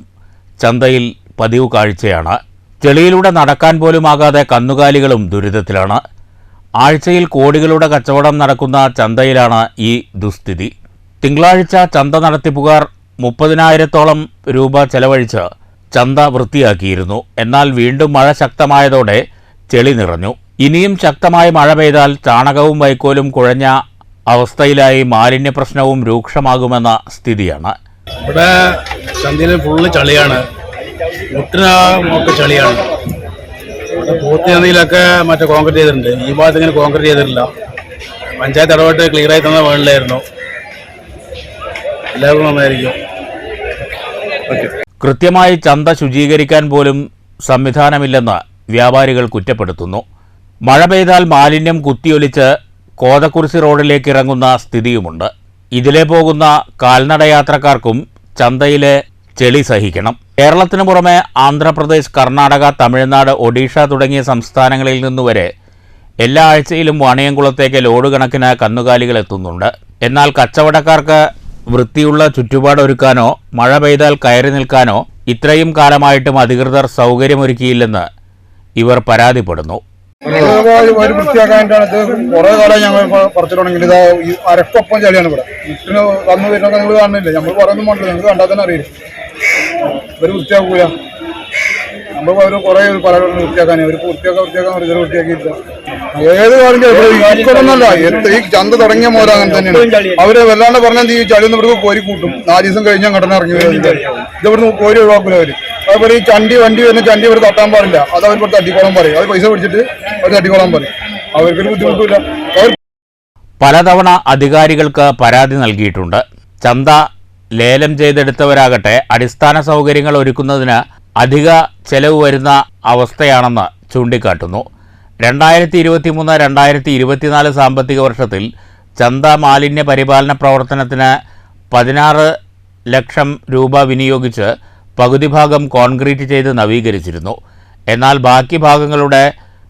ചന്തയിൽ പതിവ് കാഴ്ചയാണ്. ചെളിയിലൂടെ നടക്കാൻ പോലുമാകാതെ കന്നുകാലികളും ദുരിതത്തിലാണ്. ആഴ്ചയിൽ കോടികളുടെ കച്ചവടം നടക്കുന്ന ചന്തയിലാണ് ഈ ദുസ്ഥിതി. തിങ്കളാഴ്ച ചന്ത നടത്തിപ്പുകാർ 30,000-ഓളം രൂപ ചെലവഴിച്ച് ചന്ത വൃത്തിയാക്കിയിരുന്നു. എന്നാൽ വീണ്ടും മഴ ശക്തമായതോടെ ചെളി നിറഞ്ഞു. ഇനിയും ശക്തമായ മഴ പെയ്താൽ ചാണകവും വൈക്കോലും കുഴഞ്ഞ അവസ്ഥയിലായി മാലിന്യ പ്രശ്നവും രൂക്ഷമാകുമെന്ന സ്ഥിതിയാണ്. ഇവിടെ ചന്തയിൽ ഫുള്ള് ചളിയാണ്, മുട്ടിനൊക്കെ ചളിയാണ്. പൂർത്തി ചന്തയിലൊക്കെ മറ്റേ കോൺക്രീറ്റ് ചെയ്തിട്ടുണ്ട്, ഈ ഭാഗത്ത് ഇങ്ങനെ കോൺക്രീറ്റ് ചെയ്തിട്ടില്ല. പഞ്ചായത്ത് ഇടപെട്ട് ക്ലിയറായി തന്ന വേണ്ടിലായിരുന്നു. എല്ലാവർക്കും നന്നായിരിക്കും. കൃത്യമായി ചന്ത ശുചീകരിക്കാൻ പോലും സംവിധാനമില്ലെന്ന് വ്യാപാരികൾ കുറ്റപ്പെടുത്തുന്നു. മഴ പെയ്താൽ മാലിന്യം കുത്തിയൊലിച്ച് കോതക്കുരിശി റോഡിലേക്ക് ഇറങ്ങുന്ന സ്ഥിതിയുമുണ്ട്. ഇതിലെ പോകുന്ന കാൽനടയാത്രക്കാർക്കും ചന്തയിലെ ചെളി സഹിക്കണം. കേരളത്തിനു പുറമെ ആന്ധ്രാപ്രദേശ്, കർണാടക, തമിഴ്നാട്, ഒഡീഷ തുടങ്ങിയ സംസ്ഥാനങ്ങളിൽ നിന്നുവരെ എല്ലാ ആഴ്ചയിലും വാണിയംകുളത്തേക്ക് ലോഡ് കണക്കിന് കന്നുകാലികൾ എത്തുന്നുണ്ട്. എന്നാൽ കച്ചവടക്കാർക്ക് വൃത്തിയുള്ള ചുറ്റുപാടൊരുക്കാനോ മഴ പെയ്താൽ കയറി നിൽക്കാനോ ഇത്രയും കാലമായിട്ടും അധികൃതർ സൗകര്യമൊരുക്കിയില്ലെന്ന് ഇവർ പരാതിപ്പെടുന്നു. വൃത്തിയാക്കാനായിട്ടാണ് ഇത് കുറെ കാലം ഞങ്ങൾ പറിച്ചിട്ടുണ്ടെങ്കിൽ ഇതാ ഈ അരക്കൊപ്പം ചളിയാണ് ഇവിടെ. വീട്ടിന് വന്നു വരുന്നൊക്കെ നിങ്ങൾ കാണുന്നില്ല, നമ്മൾ പറയുന്നു വേണ്ടത്, ഞങ്ങൾ കണ്ടാൽ തന്നെ അറിയില്ല. ഇവർ വൃത്തിയാക്കൂല. നമ്മൾ അവർ കുറെ പലരും വൃത്തിയാക്കാൻ വൃത്തിയാക്കാൻ വൃത്തിയാക്കിയില്ല. ഏത് കാര്യമല്ല, ഈ ചന്ത തുടങ്ങിയ മോരം അങ്ങനെ തന്നെയാണ്. അവര് വല്ലാണ്ട് പറഞ്ഞാൽ ഈ ചളിയൊന്നും ഇവർക്ക് കോരി കൂട്ടും. 4 ദിവസം കഴിഞ്ഞാൽ ഘടന ഇറങ്ങി ഇതവിടുന്ന് കോരി ഒഴിവാക്കൂല അവര്. അതുപോലെ ഈ വണ്ടി വരുന്ന ചണ്ടി അവർ തട്ടാൻ പാടില്ല, അത് അവർ തട്ടിക്കോളാൻ പറയും. അത് പൈസ പിടിച്ചിട്ട് അവർ തട്ടിക്കോളാൻ പറയും. അവർക്കൊരു ബുദ്ധിമുട്ടില്ല. പലതവണ അധികാരികൾക്ക് പരാതി നൽകിയിട്ടുണ്ട്. ചന്ത ലേലം ചെയ്തെടുത്തവരാകട്ടെ അടിസ്ഥാന സൗകര്യങ്ങൾ ഒരുക്കുന്നതിന് അധിക ചെലവ് വരുന്ന അവസ്ഥയാണെന്ന് ചൂണ്ടിക്കാട്ടുന്നു. 2023-2024 സാമ്പത്തിക വർഷത്തിൽ ചന്ത മാലിന്യ പരിപാലന പ്രവർത്തനത്തിന് 16 ലക്ഷം രൂപ വിനിയോഗിച്ച് പകുതി ഭാഗം കോൺക്രീറ്റ് ചെയ്ത് നവീകരിച്ചിരുന്നു. എന്നാൽ ബാക്കി ഭാഗങ്ങളുടെ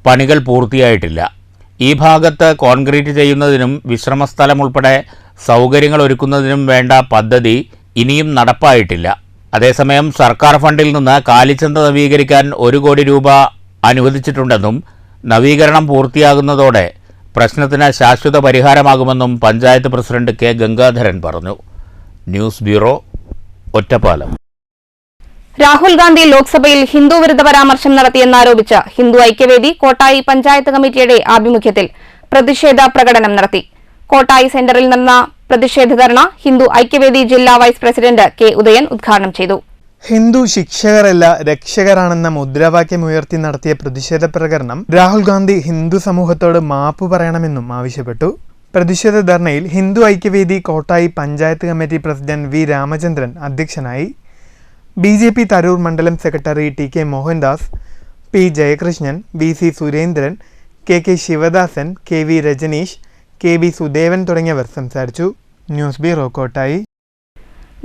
പണികൾ പൂർത്തിയായിട്ടില്ല. ഈ ഭാഗത്ത് കോൺക്രീറ്റ് ചെയ്യുന്നതിനും വിശ്രമസ്ഥലം ഉൾപ്പെടെ സൗകര്യങ്ങൾ ഒരുക്കുന്നതിനും വേണ്ട പദ്ധതി ഇനിയും നടപ്പായിട്ടില്ല. അതേസമയം സർക്കാർ ഫണ്ടിൽ നിന്ന് കാലിച്ചന്ത നവീകരിക്കാൻ 1 കോടി രൂപ അനുവദിച്ചിട്ടുണ്ടെന്നും നവീകരണം പൂർത്തിയാകുന്നതോടെ പ്രശ്നത്തിന് ശാശ്വത പരിഹാരമാകുമെന്നും പഞ്ചായത്ത് പ്രസിഡന്റ് K ഗംഗാധരൻ പറഞ്ഞു. News bureau, Ottapalam. രാഹുൽ ഗാന്ധി ലോക്സഭയിൽ ഹിന്ദു വിരുദ്ധ പരാമർശം നടത്തിയെന്നാരോപിച്ച് ഹിന്ദു ഐക്യവേദി കോട്ടായി പഞ്ചായത്ത് കമ്മിറ്റിയുടെ ആഭിമുഖ്യത്തിൽ പ്രതിഷേധ പ്രകടനം നടത്തി. കോട്ടായി സെന്ററിൽ നടന്ന പ്രതിഷേധ ധർണ ഹിന്ദു ഐക്യവേദി ജില്ലാ വൈസ് പ്രസിഡന്റ് K ഉദയൻ ഉദ്ഘാടനം ചെയ്തു. ഹിന്ദു ശിക്ഷകരല്ല രക്ഷകരാണെന്ന മുദ്രാവാക്യമുയർത്തി നടത്തിയ പ്രതിഷേധ പ്രകടനം രാഹുൽ ഗാന്ധി ഹിന്ദു സമൂഹത്തോട് മാപ്പ് പറയണമെന്നും ആവശ്യപ്പെട്ടു. പ്രതിഷേധ ധർണയിൽ Hindu Aikyavedi Kottayi panchayat committee president V Ramachandran അധ്യക്ഷനായി. BJP തരൂർ മണ്ഡലം secretary TK Mohandas, P Jayakrishnan, VC Surendran, KK Sivadasan, KV Rajaneesh, KV Sudevan തുടങ്ങിയവർ സംസാരിച്ചു. News bureau, Kottayi.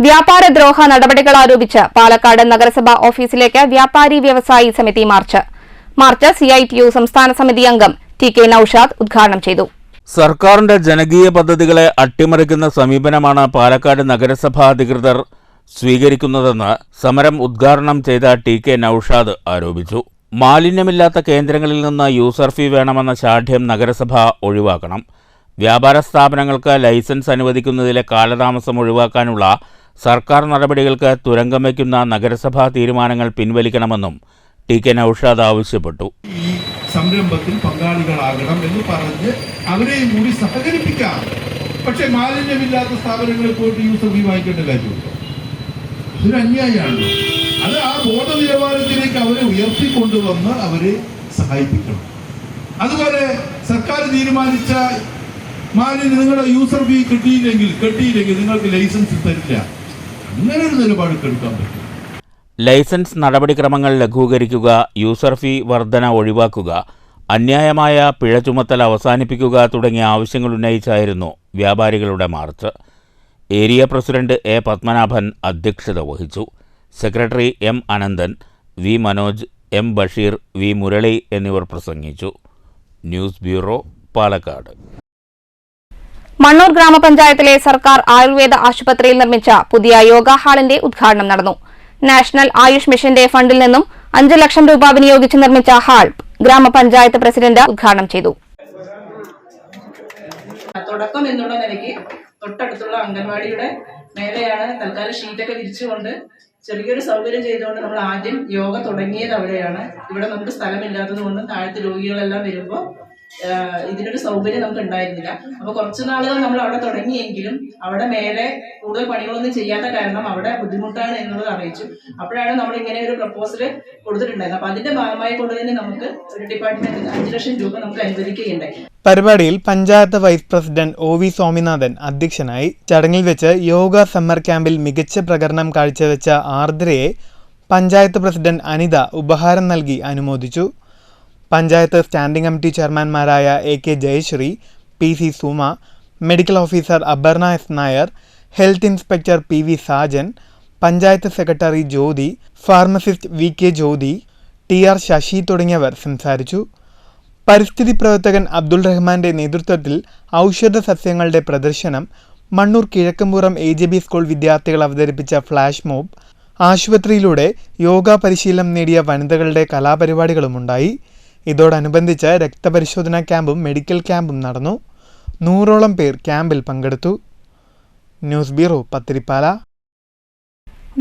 വ്യാപാരദ്രോഹ നടപടികൾ ആരോപിച്ച് പാലക്കാട് നഗരസഭാ ഓഫീസിലേക്ക് വ്യാപാരി വ്യവസായി സമിതി മാർച്ച്. CITU സംസ്ഥാന സമിതി അംഗം TK നൌഷാദ് ഉദ്ഘാടനം ചെയ്തു. സർക്കാരിന്റെ ജനകീയ പദ്ധതികളെ അട്ടിമറിക്കുന്ന സമീപനമാണ് പാലക്കാട് നഗരസഭാ അധികൃതർ സ്വീകരിക്കുന്നതെന്ന് സമരം ഉദ്ഘാടനം ചെയ്ത TK നൌഷാദ് ആരോപിച്ചു. മാലിന്യമില്ലാത്ത കേന്ദ്രങ്ങളിൽ നിന്ന് യൂസർ ഫീ വേണമെന്ന ശാഠ്യം നഗരസഭ ഒഴിവാക്കണം. വ്യാപാര സ്ഥാപനങ്ങൾക്ക് ലൈസൻസ് അനുവദിക്കുന്നതിലെ കാലതാമസം ഒഴിവാക്കാനുള്ള സർക്കാർ നടപടികൾക്ക് തുരങ്കം വയ്ക്കുന്ന നഗരസഭാ തീരുമാനങ്ങൾ പിൻവലിക്കണമെന്നും TK നൌഷാദ് ആവശ്യപ്പെട്ടു. ഈ സംരംഭത്തിൽ പങ്കാളികളാകണം എന്ന് പറഞ്ഞ് അവരെയും കൂടി സഹകരിപ്പിക്കാം. പക്ഷെ മാലിന്യമില്ലാത്ത സ്ഥാപനങ്ങളിൽ പോയിട്ട് യൂസർ ഫീ വാങ്ങിക്കേണ്ട കാര്യമുണ്ടോ? ഒരു അന്യായമാണല്ലോ. അത് ആ ബോധ നിലവാരത്തിലേക്ക് അവരെ ഉയർത്തിക്കൊണ്ടുവന്ന് അവരെ സഹായിപ്പിക്കണം. അതുപോലെ സർക്കാർ തീരുമാനിച്ച മാലിന്യ നിങ്ങളുടെ യൂസർ ഫീ കിട്ടിയില്ലെങ്കിൽ നിങ്ങൾക്ക് ലൈസൻസ് തരില്ല. അങ്ങനെ ഒരു നിലപാടൊക്കെ എടുക്കാൻ പറ്റും. ലൈസൻസ് നടപടിക്രമങ്ങൾ ലഘൂകരിക്കുക, യൂസർ ഫീ വർധന ഒഴിവാക്കുക, അന്യായമായ പിഴ ചുമത്തൽ അവസാനിപ്പിക്കുക തുടങ്ങിയ ആവശ്യങ്ങൾ ഉന്നയിച്ചായിരുന്നു വ്യാപാരികളുടെ march. Area president A Padmanabhan അധ്യക്ഷത വഹിച്ചു. Secretary M Ananthan, V Manoj, M Basheer, V Murali എന്നിവർ പ്രസംഗിച്ചു. News bureau, Palakkad. മണ്ണൂർ ഗ്രാമപഞ്ചായത്തിലെ സർക്കാർ ആയുർവേദ ആശുപത്രിയിൽ നിർമ്മിച്ച പുതിയ യോഗ ഹാളിന്റെ ഉദ്ഘാടനം നടന്നു. നാഷണൽ ആയുഷ് മിഷന്റെ ഫണ്ടിൽ നിന്നും 5 ലക്ഷം രൂപ വിനിയോഗിച്ച് നിർമ്മിച്ച ഹാൾ ഗ്രാമപഞ്ചായത്ത് പ്രസിഡന്റ് ഉദ്ഘാടനം ചെയ്തു. തുടക്കം എന്നുള്ള നിലയ്ക്ക് തൊട്ടടുത്തുള്ള അംഗൻവാടിയുടെ മേലെയാണ് തൽക്കാലം ഷീറ്റൊക്കെ വിരിച്ചുകൊണ്ട് ചെറിയൊരു സൗകര്യം ചെയ്തുകൊണ്ട് നമ്മൾ ആദ്യം യോഗ തുടങ്ങിയത് അവിടെയാണ്. ഇവിടെ നമുക്ക് സ്ഥലമില്ലാത്തത് കൊണ്ടും താഴത്തെ രോഗികളെല്ലാം വരുമ്പോൾ ഇതിനൊരു സൗകര്യം നമുക്ക് ഉണ്ടായിരുന്നില്ല. അപ്പൊ കുറച്ചു നാളുകൾ നമ്മൾ അവിടെ തുടങ്ങിയെങ്കിലും അവിടെ മേലെ കൂടുതൽ പണികളൊന്നും ചെയ്യാത്ത കാരണം അവിടെ ബുദ്ധിമുട്ടാണ് എന്നുള്ളത് അറിയിച്ചു. അപ്പോഴാണ് നമ്മൾ ഇങ്ങനെ ഒരു പ്രപ്പോസൽ കൊടുത്തിട്ടുണ്ടായിരുന്നത്. അപ്പൊ അതിന്റെ ഭാഗമായി കൊണ്ട് തന്നെ നമുക്ക് ഒരു ഡിപ്പാർട്ട്മെന്റ് 5 ലക്ഷം രൂപ നമുക്ക് അനുവദിക്കുകയുണ്ടായി. പരിപാടിയിൽ panchayat vice president O V Swaminathan അധ്യക്ഷനായി. ചടങ്ങിൽ വെച്ച് യോഗ സമ്മർ ക്യാമ്പിൽ മികച്ച പ്രകടനം കാഴ്ചവെച്ച ആർദ്രയെ പഞ്ചായത്ത് പ്രസിഡന്റ് അനിത ഉപഹാരം നൽകി അനുമോദിച്ചു. പഞ്ചായത്ത് സ്റ്റാൻഡിംഗ് കമ്മിറ്റി ചെയർമാൻമാരായ A K Jayasree, P C Suma, medical officer Aparna S Nair, health inspector P V Sajan, panchayat secretary Jyothi, pharmacist V K Jyothi, T R Sasi തുടങ്ങിയവർ സംസാരിച്ചു. പരിസ്ഥിതി പ്രവർത്തകൻ അബ്ദുൾ റഹ്മാന്റെ നേതൃത്വത്തിൽ ഔഷധ സസ്യങ്ങളുടെ പ്രദർശനം, മണ്ണൂർ കിഴക്കമ്പുറം AJB സ്കൂൾ വിദ്യാർത്ഥികൾ അവതരിപ്പിച്ച ഫ്ലാഷ് മോബ്, ആശുപത്രിയിലൂടെ യോഗ പരിശീലനം നേടിയ വനിതകളുടെ കലാപരിപാടികളുമുണ്ടായി. ഇതോടനുബന്ധിച്ച് രക്തപരിശോധനാ ക്യാമ്പും മെഡിക്കൽ ക്യാമ്പും നടന്നു. 100ഓളം പേർ ക്യാമ്പിൽ പങ്കെടുത്തു. News bureau, Pathiripala.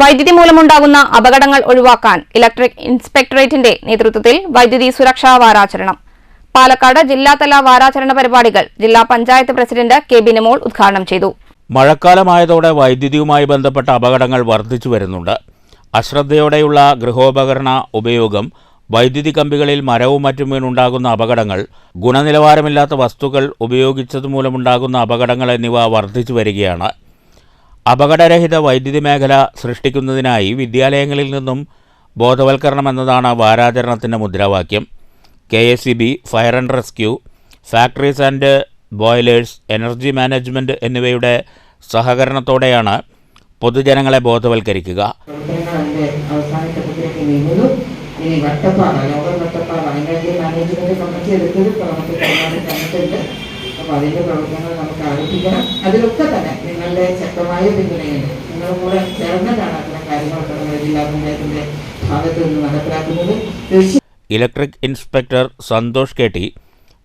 വൈദ്യുതി മൂലമുണ്ടാകുന്ന അപകടങ്ങൾ ഒഴിവാക്കാൻ ഇലക്ട്രിക് ഇൻസ്പെക്ടറേറ്റിന്റെ നേതൃത്വത്തിൽ വൈദ്യുതി സുരക്ഷാ വാരാചരണം. പാലക്കാട് ജില്ലാതല വാരാചരണ പരിപാടികൾ ജില്ലാ പഞ്ചായത്ത് പ്രസിഡന്റ് കെ ബിനിമോൾ ഉദ്ഘാടനം ചെയ്തു. മഴക്കാലമായതോടെ വൈദ്യുതിയുമായി ബന്ധപ്പെട്ട അപകടങ്ങൾ വർദ്ധിച്ചു വരുന്നുണ്ട്. അശ്രദ്ധയോടെയുള്ള ഗൃഹോപകരണ ഉപയോഗം, വൈദ്യുതി കമ്പികളിൽ മരവും മറ്റും വീണുണ്ടാകുന്ന അപകടങ്ങൾ, ഗുണനിലവാരമില്ലാത്ത വസ്തുക്കൾ ഉപയോഗിച്ചതുമൂലമുണ്ടാകുന്ന അപകടങ്ങൾ എന്നിവ വർദ്ധിച്ചു വരികയാണ്. അപകടരഹിത വൈദ്യുതി മേഖല സൃഷ്ടിക്കുന്നതിനായി വിദ്യാലയങ്ങളിൽ നിന്നും ബോധവൽക്കരണം എന്നതാണ് വാരാചരണത്തിൻ്റെ മുദ്രാവാക്യം. KSEB, fire and rescue, factories and boilers, energy management എന്നിവയുടെ സഹകരണത്തോടെയാണ് പൊതുജനങ്ങളെ ബോധവൽക്കരിക്കുക. ഈ വട്ടപ്പാറ, ലോകൽ വട്ടപ്പാറ, അതിൻ്റെ മാനേജ്മെന്റ് കമ്മിറ്റി എടുത്തൊരു തന്നിട്ടുണ്ട്. അപ്പോൾ അതിൻ്റെ പ്രവർത്തനങ്ങൾ നമുക്ക് ആരംഭിക്കണം. അതിലൊക്കെ തന്നെ നിങ്ങളുടെ ശക്തമായ പിന്തുണയുണ്ട്. നിങ്ങളും കൂടെ ചേർന്നിട്ടാണ് അത്തരം കാര്യങ്ങളൊക്കെ നമ്മുടെ ജില്ലാ പഞ്ചായത്തിൻ്റെ ഭാഗത്ത് നിന്ന് നടപ്പിലാക്കുന്നത്. Electric inspector Santhosh KT,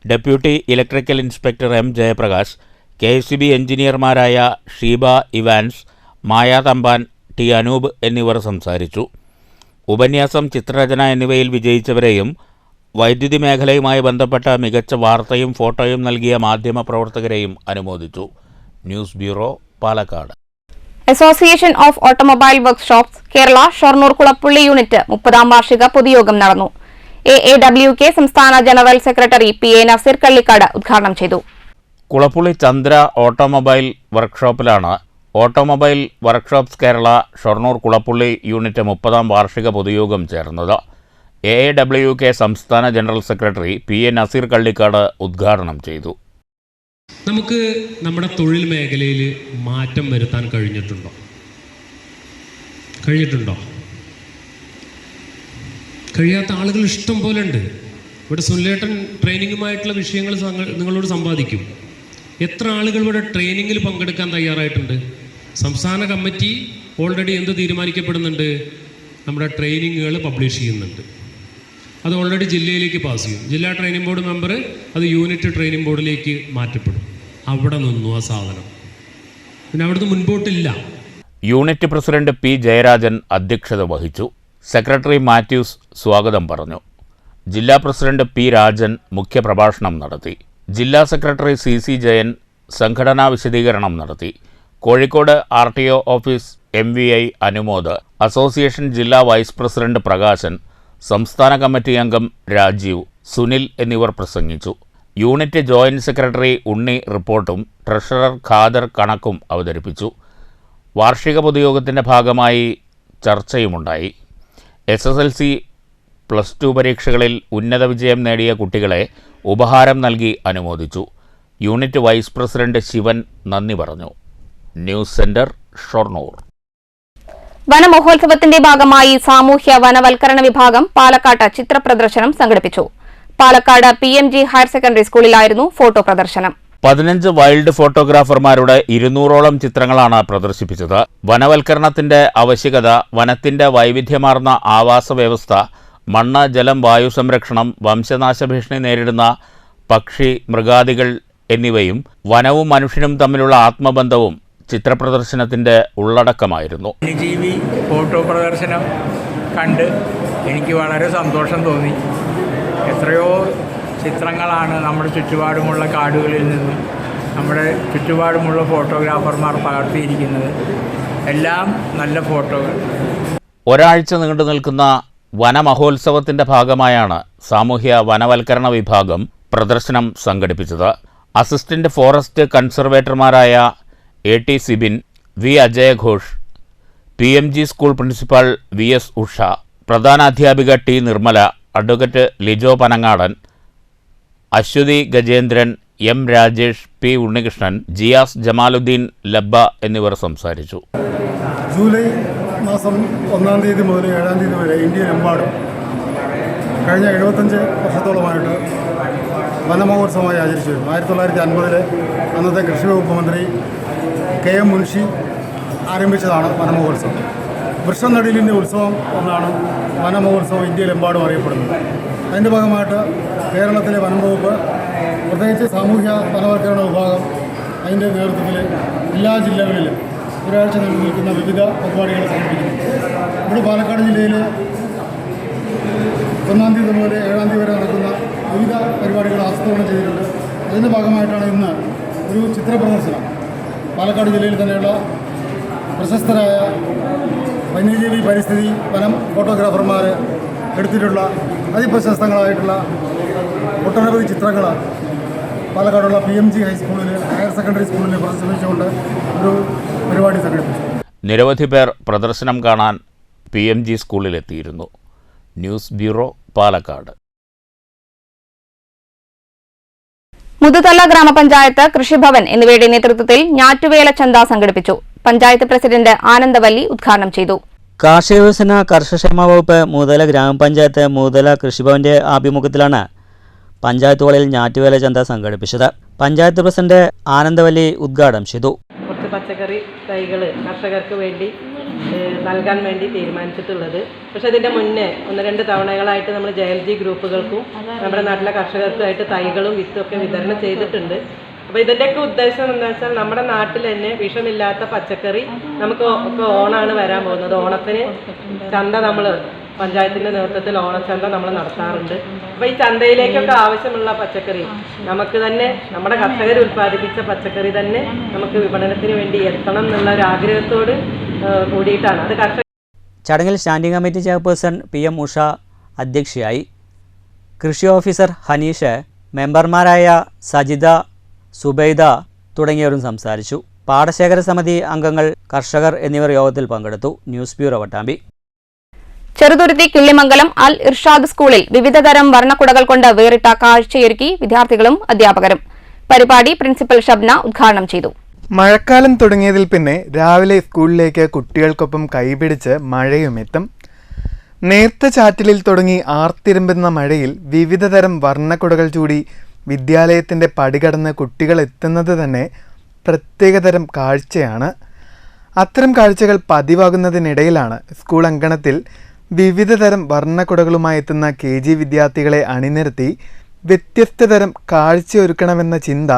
deputy electrical inspector M Jayaprakash, KSEB എഞ്ചിനീയർമാരായ ഷീബ ഇവാൻസ്, മായ തമ്പാൻ, T അനൂപ് എന്നിവർ സംസാരിച്ചു. ഉപന്യാസം, ചിത്രരചന എന്നിവയിൽ വിജയിച്ചവരെയും വൈദ്യുതി മേഖലയുമായി ബന്ധപ്പെട്ട മികച്ച വാർത്തയും ഫോട്ടോയും നൽകിയ മാധ്യമപ്രവർത്തകരെയും അനുമോദിച്ചു. News bureau, Palakkad. Association of automobile workshops Kerala Shoranur Kulappully unit 30ാം വാർഷിക പൊതുയോഗം നടന്നു. AAWK സംസ്ഥാന general secretary PA Nazeer Kallikkad ഉദ്ഘാടനം ചെയ്തു. കുളപ്പുള്ളി ചന്ദ്ര ഓട്ടോമൊബൈൽ വർക്ക്ഷോപ്പിലാണ് automobile workshops Kerala Shoranur Kulappully unit 30ാം വാർഷിക പൊതുയോഗം ചേർന്നത്. AAWK സംസ്ഥാന general secretary PA Nazeer Kallikkad ഉദ്ഘാടനം ചെയ്തു. നമുക്ക് നമ്മുടെ തൊഴിൽ മേഖലയിൽ മാറ്റം വരുത്താൻ കഴിഞ്ഞിട്ടുണ്ടോ? കഴിയാത്ത ആളുകൾ ഇഷ്ടം പോലെ ഉണ്ട്. ഇവിടെ സുനിലേട്ടൻ ട്രെയിനിങ്ങുമായിട്ടുള്ള വിഷയങ്ങൾ നിങ്ങളോട് സമ്പാദിക്കും. എത്ര ആളുകൾ ഇവിടെ ട്രെയിനിങ്ങിൽ പങ്കെടുക്കാൻ തയ്യാറായിട്ടുണ്ട്? സംസ്ഥാന കമ്മിറ്റി ഓൾറെഡി എന്ത് തീരുമാനിക്കപ്പെടുന്നുണ്ട്? നമ്മുടെ ട്രെയിനിങ്ങുകൾ പബ്ലിഷ് ചെയ്യുന്നുണ്ട്. അത് ഓൾറെഡി ജില്ലയിലേക്ക് പാസ് ചെയ്യും. ജില്ലാ ട്രെയിനിങ് ബോർഡ് മെമ്പർ അത് യൂണിറ്റ് ട്രെയിനിങ് ബോർഡിലേക്ക് മാറ്റപ്പെടും. അവിടെ നിന്നു ആ സാധനം, പിന്നെ അവിടുന്ന് മുൻപോട്ടില്ല. യൂണിറ്റ് പ്രസിഡന്റ് P ജയരാജൻ അധ്യക്ഷത വഹിച്ചു. സെക്രട്ടറി മാത്യൂസ് സ്വാഗതം പറഞ്ഞു. ജില്ലാ പ്രസിഡന്റ് P രാജൻ മുഖ്യപ്രഭാഷണം നടത്തി. ജില്ലാ സെക്രട്ടറി CC ജയൻ സംഘടനാ വിശദീകരണം നടത്തി. Kozhikode RTO office MVI Anumod, association ജില്ലാ വൈസ് പ്രസിഡന്റ് പ്രകാശൻ, സംസ്ഥാന കമ്മിറ്റി അംഗം രാജീവ്, സുനിൽ എന്നിവർ പ്രസംഗിച്ചു. യൂണിറ്റ് ജോയിന്റ് സെക്രട്ടറി ഉണ്ണി റിപ്പോർട്ടും ട്രഷറർ ഖാദർ കണക്കും അവതരിപ്പിച്ചു. വാർഷിക പൊതുയോഗത്തിൻ്റെ ഭാഗമായി ചർച്ചയുമുണ്ടായി. SSLC, +2 പരീക്ഷകളിൽ ഉന്നത വിജയം നേടിയ കുട്ടികളെ ഉപഹാരം നൽകി അനുമോദിച്ചു. യൂണിറ്റ് വൈസ് പ്രസിഡന്റ് ശിവൻ നന്ദി പറഞ്ഞു. News centre, Shoranur. വനമഹോത്സവത്തിന്റെ ഭാഗമായി സാമൂഹ്യ വനവൽക്കരണ വിഭാഗം പാലക്കാട്ട് ചിത്രപ്രദർശനം സംഘടിപ്പിച്ചു. പാലക്കാട് PMG ഹയർ സെക്കൻഡറി സ്കൂളിലായിരുന്നു ഫോട്ടോ പ്രദർശനം. 15 വൈൽഡ് ഫോട്ടോഗ്രാഫർമാരുടെ 200ഓളം ചിത്രങ്ങളാണ് പ്രദർശിപ്പിച്ചത്. വനവൽക്കരണത്തിന്റെ ആവശ്യകത, വനത്തിന്റെ വൈവിധ്യമാർന്ന ആവാസ വ്യവസ്ഥ, മണ്ണ്, ജലം, വായു സംരക്ഷണം, വംശനാശ ഭീഷണി നേരിടുന്ന പക്ഷി, മൃഗാദികൾ എന്നിവയും വനവും മനുഷ്യനും തമ്മിലുള്ള ആത്മബന്ധവും ചിത്രപ്രദർശനത്തിന്റെ ഉള്ളടക്കമായിരുന്നു. വന്യജീവി ഫോട്ടോ പ്രദർശനം കണ്ട് എനിക്ക് വളരെ സന്തോഷം തോന്നി. എത്രയോ ചിത്രങ്ങളാണ് നമ്മുടെ ചുറ്റുപാടുമുള്ള കാടുകളിൽ നിന്നും നമ്മുടെ ചുറ്റുപാടുമുള്ള ഫോട്ടോഗ്രാഫർമാർ പകർത്തിയിരിക്കുന്നത്. എല്ലാം നല്ല ഫോട്ടോകൾ. ഒരാഴ്ച നീണ്ടു നിൽക്കുന്ന വനമഹോത്സവത്തിന്റെ ഭാഗമായാണ് സാമൂഹ്യ വനവൽക്കരണ വിഭാഗം പ്രദർശനം സംഘടിപ്പിച്ചത്. അസിസ്റ്റന്റ് ഫോറസ്റ്റ് കൺസർവേറ്റർമാരായ AT സിബിൻ, V അജയഘോഷ്, PMG school principal VS Usha, പ്രധാനാധ്യാപിക T Nirmala, advocate Lijo Panangadan, Aswathy Gajendran, M Rajesh, P Unnikrishnan, Jiyas Jamaluddin Labba എന്നിവർ സംസാരിച്ചു. ജൂലൈ മാസം 1-ാം തീയതി മുതൽ 7-ാം തീയതി വരെ ഇന്ത്യയിലെമ്പാടും കഴിഞ്ഞ 75 വർഷത്തോളമായിട്ട് വനമഹോത്സവമായി ആചരിച്ചു വരുന്നു. 1950 അന്നത്തെ കൃഷി വകുപ്പ് മന്ത്രി KM മുൻഷി ആരംഭിച്ചതാണ് വനമഹോത്സവം. വൃക്ഷനടീലിൻ്റെ ഉത്സവം എന്നാണ് വനമഹോത്സവം ഇന്ത്യയിലെമ്പാടും അറിയപ്പെടുന്നത്. അതിൻ്റെ ഭാഗമായിട്ട് കേരളത്തിലെ വനം വകുപ്പ്, പ്രത്യേകിച്ച് സാമൂഹ്യ വനവൽക്കരണ വിഭാഗം, അതിൻ്റെ നേതൃത്വത്തിൽ എല്ലാ ജില്ലകളിലും ഒരാഴ്ച നീണ്ടു നിൽക്കുന്ന വിവിധ പരിപാടികൾ സംഘടിപ്പിക്കുന്നു. ഇവിടെ പാലക്കാട് ജില്ലയിൽ 1-ാം തീയതി മുതൽ 7-ാം തീയതി വരെ നടക്കുന്ന വിവിധ പരിപാടികൾ ആസൂത്രണം ചെയ്തിട്ടുണ്ട്. അതിൻ്റെ ഭാഗമായിട്ടാണ് ഇന്ന് ഒരു ചിത്രപ്രദർശനം പാലക്കാട് ജില്ലയിൽ തന്നെയുള്ള പ്രശസ്തരായ വന്യജീവി, പരിസ്ഥിതി, വനം ഫോട്ടോഗ്രാഫർമാർ എടുത്തിട്ടുള്ള അതിപ്രശസ്തങ്ങളായിട്ടുള്ള ഒട്ടനവധി ചിത്രങ്ങൾ പാലക്കാടുള്ള PMG ഹൈസ്കൂളിൽ, ഹയർ സെക്കൻഡറി സ്കൂളിൽ പ്രദർശിപ്പിച്ചുകൊണ്ട് ഒരു പരിപാടി സംഘടിപ്പിച്ചു. നിരവധി പേർ പ്രദർശനം കാണാൻ PMG സ്കൂളിലെത്തിയിരുന്നു. News bureau, Palakkad. മുതുതല ഗ്രാമപഞ്ചായത്ത്, കൃഷിഭവൻ എന്നിവയുടെ നേതൃത്വത്തിൽ ഞാറ്റുവേല ചന്ത സംഘടിപ്പിച്ചു. പഞ്ചായത്ത് പ്രസിഡന്റ് ആനന്ദവല്ലി ഉദ്ഘാടനം ചെയ്തു. കാർഷിക വികസന കർഷകക്ഷേമ വകുപ്പ് മുതല ഗ്രാമപഞ്ചായത്ത് മുതല കൃഷിഭവന്റെ ആഭിമുഖ്യത്തിലാണ് പഞ്ചായത്ത് ഹാളിൽ ഞാറ്റുവേല ചന്ത സംഘടിപ്പിച്ചത്. പഞ്ചായത്ത് പ്രസിഡന്റ് ആനന്ദവല്ലി ഉദ്ഘാടനം ചെയ്തു. കുറച്ച് പച്ചക്കറി തൈകൾ കർഷകർക്ക് വേണ്ടി നൽകാൻ വേണ്ടി തീരുമാനിച്ചിട്ടുള്ളത്. പക്ഷേ ഇതിൻ്റെ മുന്നേ 1-2 തവണകളായിട്ട് നമ്മൾ JLG ഗ്രൂപ്പുകൾക്കും നമ്മുടെ നാട്ടിലെ കർഷകർക്കുമായിട്ട് തൈകളും വിത്തുമൊക്കെ വിതരണം ചെയ്തിട്ടുണ്ട്. അപ്പോൾ ഇതിൻ്റെയൊക്കെ ഉദ്ദേശം എന്താ വെച്ചാൽ നമ്മുടെ നാട്ടിൽ തന്നെ വിഷമില്ലാത്ത പച്ചക്കറി നമുക്ക് ഓണാണ് വരാൻ പോകുന്നത്. ഓണത്തിന് ചന്ത നമ്മൾ പഞ്ചായത്തിൻ്റെ നേതൃത്വത്തിൽ ഓണച്ചന്ത നമ്മൾ നടത്താറുണ്ട്. അപ്പോൾ ഈ ചന്തയിലേക്കൊക്കെ ആവശ്യമുള്ള പച്ചക്കറി നമുക്ക് തന്നെ, നമ്മുടെ കർഷകർ ഉൽപ്പാദിപ്പിച്ച പച്ചക്കറി തന്നെ നമുക്ക് വിപണനത്തിന് വേണ്ടി എത്തണം എന്നുള്ള ഒരു ആഗ്രഹത്തോട് കൂടിയിട്ടാണ് അത്. ചടങ്ങിൽ standing committee chairperson PM Usha അധ്യക്ഷയായി. കൃഷി ഓഫീസർ ഹനീഷ്, മെമ്പർമാരായ സജിത, സുബൈദ തുടങ്ങിയവരും സംസാരിച്ചു. പാടശേഖര സമിതി അംഗങ്ങൾ, കർഷകർ എന്നിവർ യോഗത്തിൽ പങ്കെടുത്തു. News bureau, Pattambi. ചെറുതുരുത്തി കിള്ളിമംഗലം അൽ ഇർഷാദ് സ്കൂളിൽ വിവിധതരം വർണ്ണക്കുടകൾ കൊണ്ട് വേറിട്ട കാഴ്ചയൊരുക്കി വിദ്യാർത്ഥികളും അധ്യാപകരും. പരിപാടി പ്രിൻസിപ്പൽ ഷബ്ന ഉദ്ഘാടനം ചെയ്തു. മഴക്കാലം തുടങ്ങിയതിൽ പിന്നെ രാവിലെ സ്കൂളിലേക്ക് കുട്ടികൾക്കൊപ്പം കൈപിടിച്ച് മഴയും എത്തും. നേർത്ത ചാറ്റലിൽ തുടങ്ങി ആർത്തിരമ്പുന്ന മഴയിൽ വിവിധതരം വർണ്ണക്കുടകൾ ചൂടി വിദ്യാലയത്തിൻ്റെ പടികടന്ന് കുട്ടികൾ എത്തുന്നത് തന്നെ പ്രത്യേകതരം കാഴ്ചയാണ്. അത്തരം കാഴ്ചകൾ പതിവാകുന്നതിനിടയിലാണ് സ്കൂൾ അങ്കണത്തിൽ വിവിധതരം വർണ്ണക്കുടകളുമായി എത്തുന്ന KG വിദ്യാർത്ഥികളെ അണിനിരത്തി വ്യത്യസ്ത തരം കാഴ്ചയൊരുക്കണമെന്ന ചിന്ത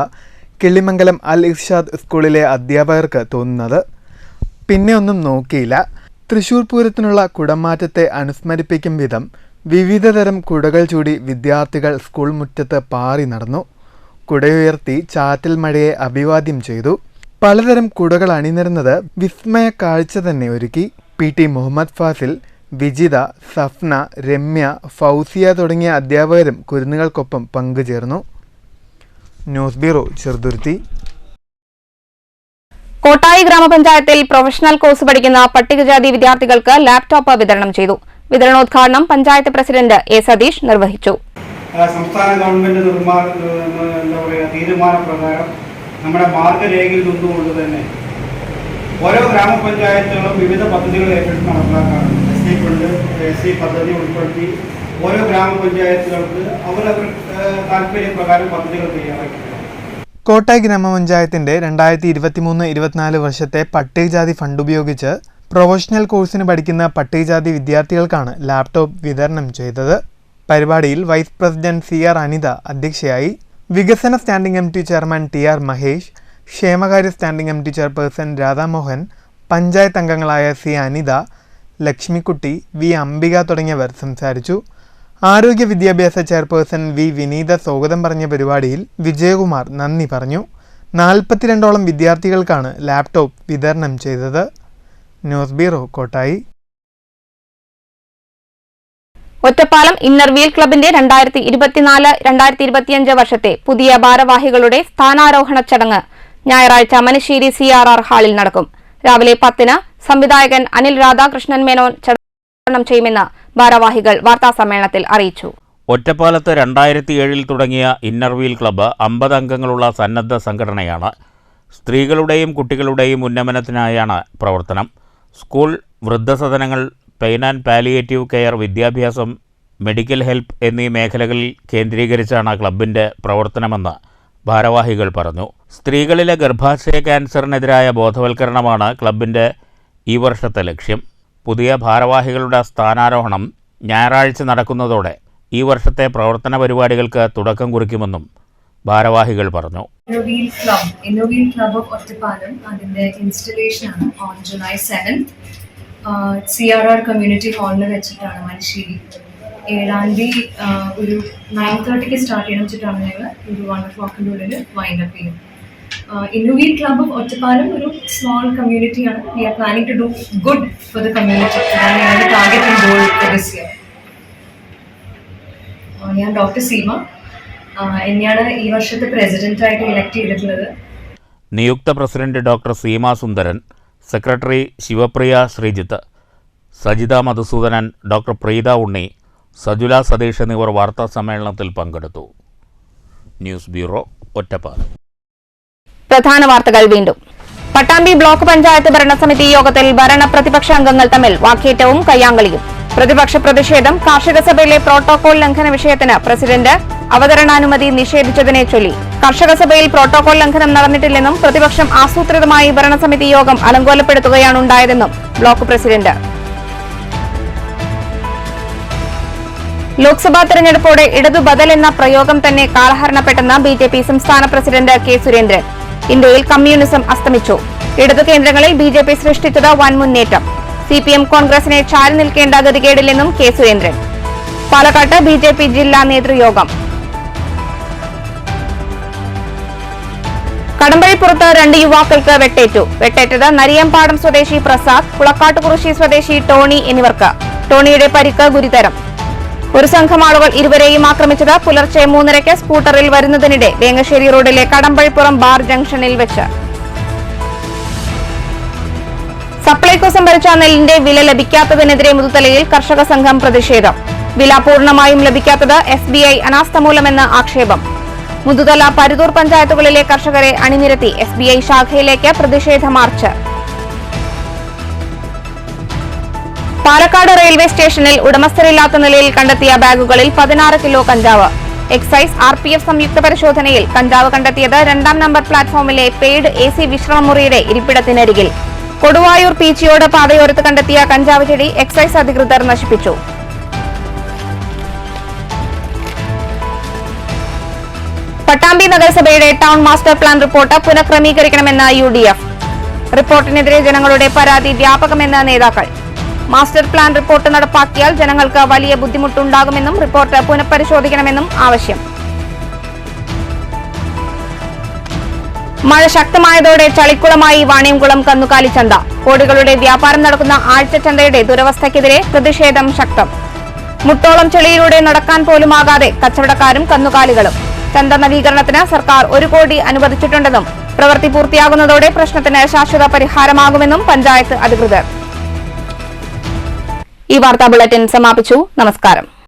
കിള്ളിമംഗലം അൽ ഇർഷാദ് സ്കൂളിലെ അധ്യാപകർക്ക് തോന്നുന്നത്. പിന്നെ ഒന്നും നോക്കിയില്ല. തൃശ്ശൂർ പൂരത്തിനുള്ള കുടമാറ്റത്തെ അനുസ്മരിപ്പിക്കും വിധം വിവിധതരം കുടകൾ ചൂടി വിദ്യാർത്ഥികൾ സ്കൂൾ മുറ്റത്ത് പാറി നടന്നു. കുടയുയർത്തി ചാറ്റൽ മഴയെ അഭിവാദ്യം ചെയ്തു. പലതരം കുടകൾ അണിനിരന്നത് വിസ്മയ കാഴ്ച തന്നെ ഒരുക്കി. PT മുഹമ്മദ് ഫാസിൽ, വിജിത, സഫ്ന, രമ്യ, ഫൗസിയ തുടങ്ങിയ അധ്യാപകരും കുരുന്നുകൾക്കൊപ്പം പങ്കുചേർന്നു. News bureau, Cheruthuruthy. കോട്ടായി ഗ്രാമപഞ്ചായത്തിൽ പ്രൊഫഷണൽ കോഴ്സ് പഠിക്കുന്ന പട്ടികജാതി വിദ്യാർത്ഥികൾക്ക് ലാപ്ടോപ്പ് വിതരണം ചെയ്തു. വിതരണോദ്ഘാടനം പഞ്ചായത്ത് പ്രസിഡന്റ് A. സതീഷ് നിർവഹിച്ചു. സംസ്ഥാന ഗവൺമെന്റ് തീരുമാനപ്രകാരം നമ്മുടെ മാർഗരേഖയിൽ നിന്നുകൊണ്ട് തന്നെ ഓരോ ഗ്രാമപഞ്ചായത്തുകളും വിവിധ പദ്ധതികൾ ഏറ്റെടുത്ത് നടപ്പാക്കാറുണ്ട്. SC ഫണ്ട്, SC പദ്ധതി ഉൾപ്പെടുത്തി ഓരോ ഗ്രാമപഞ്ചായത്തുകൾക്ക് അവരവർ താല്പര്യപ്രകാരം പദ്ധതികൾ തയ്യാറാക്കി. കോട്ടായി ഗ്രാമപഞ്ചായത്തിന്റെ 2023-24 വർഷത്തെ പട്ടികജാതി ഫണ്ട് ഉപയോഗിച്ച് പ്രൊഫഷണൽ കോഴ്സിന് പഠിക്കുന്ന പട്ടികജാതി വിദ്യാർത്ഥികൾക്കാണ് ലാപ്ടോപ്പ് വിതരണം ചെയ്തത്. പരിപാടിയിൽ വൈസ് പ്രസിഡന്റ് CR അനിത അധ്യക്ഷയായി. വികസന standing committee chairman TR Mahesh, ക്ഷേമകാര്യ standing committee chairperson Radhamohan, panchayat അംഗങ്ങളായ C. അനിത, ലക്ഷ്മിക്കുട്ടി, V. അംബിക തുടങ്ങിയവർ സംസാരിച്ചു. ആരോഗ്യ വിദ്യാഭ്യാസ ചെയർപേഴ്സൺ V. വിനീത സ്വാഗതം പറഞ്ഞ പരിപാടിയിൽ വിജയകുമാർ നന്ദി പറഞ്ഞു. 42ഓളം വിദ്യാർത്ഥികൾക്കാണ് ലാപ്ടോപ്പ് വിതരണം ചെയ്തത്. News bureau, Kottayi. Ottapalam inner wheel ക്ലബിന്റെ 2024-2025 വർഷത്തെ പുതിയ ഭാരവാഹികളുടെ സ്ഥാനാരോഹണ ചടങ്ങ് ഞായറാഴ്ച മനശ്ശേരി CRR ഹാളിൽ നടക്കും. രാവിലെ 10-ന് സംവിധായകൻ അനിൽ രാധാകൃഷ്ണൻ മേനോൻ ചടങ്ങ് ചെയ്യുമെന്ന് ഭാരവാഹികൾ വാർത്താസമ്മേളനത്തിൽ അറിയിച്ചു. ഒറ്റപ്പാലത്ത് 2007 തുടങ്ങിയ ഇന്നർ വീൽ ക്ലബ്ബ് 50 അംഗങ്ങളുള്ള സന്നദ്ധ സംഘടനയാണ്. സ്ത്രീകളുടെയും കുട്ടികളുടെയും ഉന്നമനത്തിനായാണ് പ്രവർത്തനം. സ്കൂൾ, വൃദ്ധസദനങ്ങൾ, പെയിൻ ആൻഡ് പാലിയേറ്റീവ് കെയർ, വിദ്യാഭ്യാസം, മെഡിക്കൽ ഹെൽപ്പ് എന്നീ മേഖലകളിൽ കേന്ദ്രീകരിച്ചാണ് ക്ലബിൻ്റെ പ്രവർത്തനമെന്ന് ഭാരവാഹികൾ പറഞ്ഞു. സ്ത്രീകളിലെ ഗർഭാശയ ക്യാൻസറിനെതിരായ ബോധവൽക്കരണമാണ് ക്ലബിൻ്റെ ഈ വർഷത്തെ ലക്ഷ്യം. പുതിയ ഭാരവാഹികളുടെ സ്ഥാനാരോഹണം ഞായറാഴ്ച നടക്കുന്നതോടെ ഈ വർഷത്തെ പ്രവർത്തന പരിപാടികൾക്ക് തുടക്കം കുറിക്കുമെന്നും ഭാരവാഹികൾ പറഞ്ഞു. Inner wheel club of Ottapalam അതിൻ്റെ ഇൻസ്റ്റലേഷൻ ആണ് on July 7th CRR community ഹാളിൽ വെച്ചിട്ടാണ്. മനശ്ശേരി 7-ാം തീയതി ഒരു 9:30 സ്റ്റാർട്ട് ചെയ്യണം വെച്ചിട്ടാണ് ഞങ്ങൾ ഒരു 1 o'clock ഉള്ളിൽ വൈൻഡ് അപ്പ് ചെയ്യും. Inner wheel club of Ottapalam ഒരു സ്മോൾ കമ്മ്യൂണിറ്റിയാണ്. We are planning to do good for the community. അതാണ് ഞങ്ങളുടെ target and goal for this year. ഞാൻ ഡോക്ടർ സീമ, എന്നെയാണ് ഈ വർഷത്തെ പ്രസിഡന്റായിട്ട് ഇലക്ട് ചെയ്തിട്ടുള്ളത്. നിയുക്ത president doctor Seema Sundaran, secretary Sivapriya Sreejith, Sajitha Madhusudanan, doctor Preetha Unni, Sajula Satheesh എന്നിവർ വാർത്താ സമ്മേളനത്തിൽ പങ്കെടുത്തു. News bureau, Ottapalam. പ്രധാന വാർത്തകൾ വീണ്ടും. പട്ടാമ്പി ബ്ലോക്ക് പഞ്ചായത്ത് ഭരണസമിതി യോഗത്തിൽ ഭരണ പ്രതിപക്ഷ അംഗങ്ങൾ തമ്മിൽ വാക്കേറ്റവും കയ്യാങ്കളിയും. പ്രതിപക്ഷ പ്രതിഷേധം കാർഷിക സഭയിലെ പ്രോട്ടോകോൾ ലംഘന വിഷയത്തിന് പ്രസിഡന്റ് അവതരണാനുമതി നിഷേധിച്ചതിനെ ചൊല്ലി. കർഷക സഭയിൽ പ്രോട്ടോകോൾ ലംഘനം നടന്നിട്ടില്ലെന്നും പ്രതിപക്ഷം ആസൂത്രിതമായി ഭരണസമിതി യോഗം അലങ്കോലപ്പെടുത്തുകയാണ് ഉണ്ടായതെന്നും ബ്ലോക്ക് പ്രസിഡന്റ്. ലോക്സഭാ തെരഞ്ഞെടുപ്പോടെ ഇടതു ബദൽ എന്ന പ്രയോഗം തന്നെ കാലഹരണപ്പെട്ടെന്ന് BJP സംസ്ഥാന പ്രസിഡന്റ് K. സുരേന്ദ്രൻ. ഇന്ത്യയിൽ കമ്മ്യൂണിസം അസ്തമിച്ചു. ഇടതു കേന്ദ്രങ്ങളിൽ BJP സൃഷ്ടിച്ചത് വൻ മുന്നേറ്റം. CPM കോൺഗ്രസിനെ ചാരി നിൽക്കേണ്ട ഗതികേടില്ലെന്നും K. സുരേന്ദ്രൻ. പാലക്കാട്ട് BJP ജില്ലാ നേതൃയോഗം. കടമ്പഴിപ്പുറത്ത് 2 യുവാക്കൾക്ക് വെട്ടേറ്റു. വെട്ടേറ്റത് നരിയമ്പാടം സ്വദേശി പ്രസാദ്, കുളക്കാട്ടുകുറിശി സ്വദേശി ടോണി എന്നിവർക്ക്. ടോണിയുടെ പരിക്ക് ഗുരുതരം. ഒരു സംഘം ആളുകൾ ഇരുവരെയും ആക്രമിച്ചത് പുലർച്ചെ 3:30 സ്കൂട്ടറിൽ വരുന്നതിനിടെ വേങ്ങശ്ശേരി റോഡിലെ കടമ്പഴിപ്പുറം ബാർ ജംഗ്ഷനിൽ വെച്ച്. സപ്ലൈകോ സംഭരിച്ച നെല്ലിന്റെ വില ലഭിക്കാത്തതിനെതിരെ മുതുതലയിൽ കർഷക സംഘം പ്രതിഷേധം. വില പൂർണ്ണമായും ലഭിക്കാത്തത് SBI അനാസ്ഥ മൂലമെന്ന് ആക്ഷേപം. മുതുതല, പരുതൂർ പഞ്ചായത്തുകളിലെ കർഷകരെ അണിനിരത്തി SBI ശാഖയിലേക്ക് പ്രതിഷേധ മാർച്ച്. പാലക്കാട് റെയിൽവേ സ്റ്റേഷനിൽ ഉടമസ്ഥരില്ലാത്ത നിലയിൽ കണ്ടെത്തിയ ബാഗുകളിൽ 16 കിലോ കഞ്ചാവ്. എക്സൈസ് RPF സംയുക്ത പരിശോധനയിൽ കഞ്ചാവ് കണ്ടെത്തിയത് 2ാം നമ്പർ പ്ലാറ്റ്ഫോമിലെ പെയ്ഡ് AC വിശ്രമമുറിയുടെ ഇരിപ്പിടത്തിനരികിൽ. കൊടുവായൂർ പീച്ചിയോട് പാതയോരത്ത് കണ്ടെത്തിയ കഞ്ചാവ് ചെടി എക്സൈസ് അധികൃതർ നശിപ്പിച്ചു. പട്ടാമ്പി നഗരസഭയുടെ ടൗൺ മാസ്റ്റർ പ്ലാൻ റിപ്പോർട്ട് പുനഃക്രമീകരിക്കണമെന്ന് UDF. റിപ്പോർട്ടിനെതിരെ ജനങ്ങളുടെ പരാതി വ്യാപകമെന്ന് നേതാക്കൾ. മാസ്റ്റർ പ്ലാൻ റിപ്പോർട്ട് നടപ്പാക്കിയാൽ ജനങ്ങൾക്ക് വലിയ ബുദ്ധിമുട്ടുണ്ടാകുമെന്നും റിപ്പോർട്ട് പുനഃപരിശോധിക്കണമെന്നും ആവശ്യം. മഴ ശക്തമായതോടെ ചളിക്കുളമായി വാണിയംകുളം കന്നുകാലി ചന്ത. കോടികളുടെ വ്യാപാരം നടക്കുന്ന ആഴ്ചച്ചന്തയുടെ ദുരവസ്ഥയ്ക്കെതിരെ പ്രതിഷേധം ശക്തം. മുട്ടോളം ചെളിയിലൂടെ നടക്കാൻ പോലുമാകാതെ കച്ചവടക്കാരും കന്നുകാലികളും. ചന്ത നവീകരണത്തിന് സർക്കാർ 1 കോടി അനുവദിച്ചിട്ടുണ്ടെന്നും പ്രവൃത്തി പൂർത്തിയാകുന്നതോടെ പ്രശ്നത്തിന് ശാശ്വത പരിഹാരമാകുമെന്നും പഞ്ചായത്ത് അധികൃതർ. ഈ വാർത്താ ബുള്ളറ്റിൻ സമാപിച്ചു. നമസ്കാരം.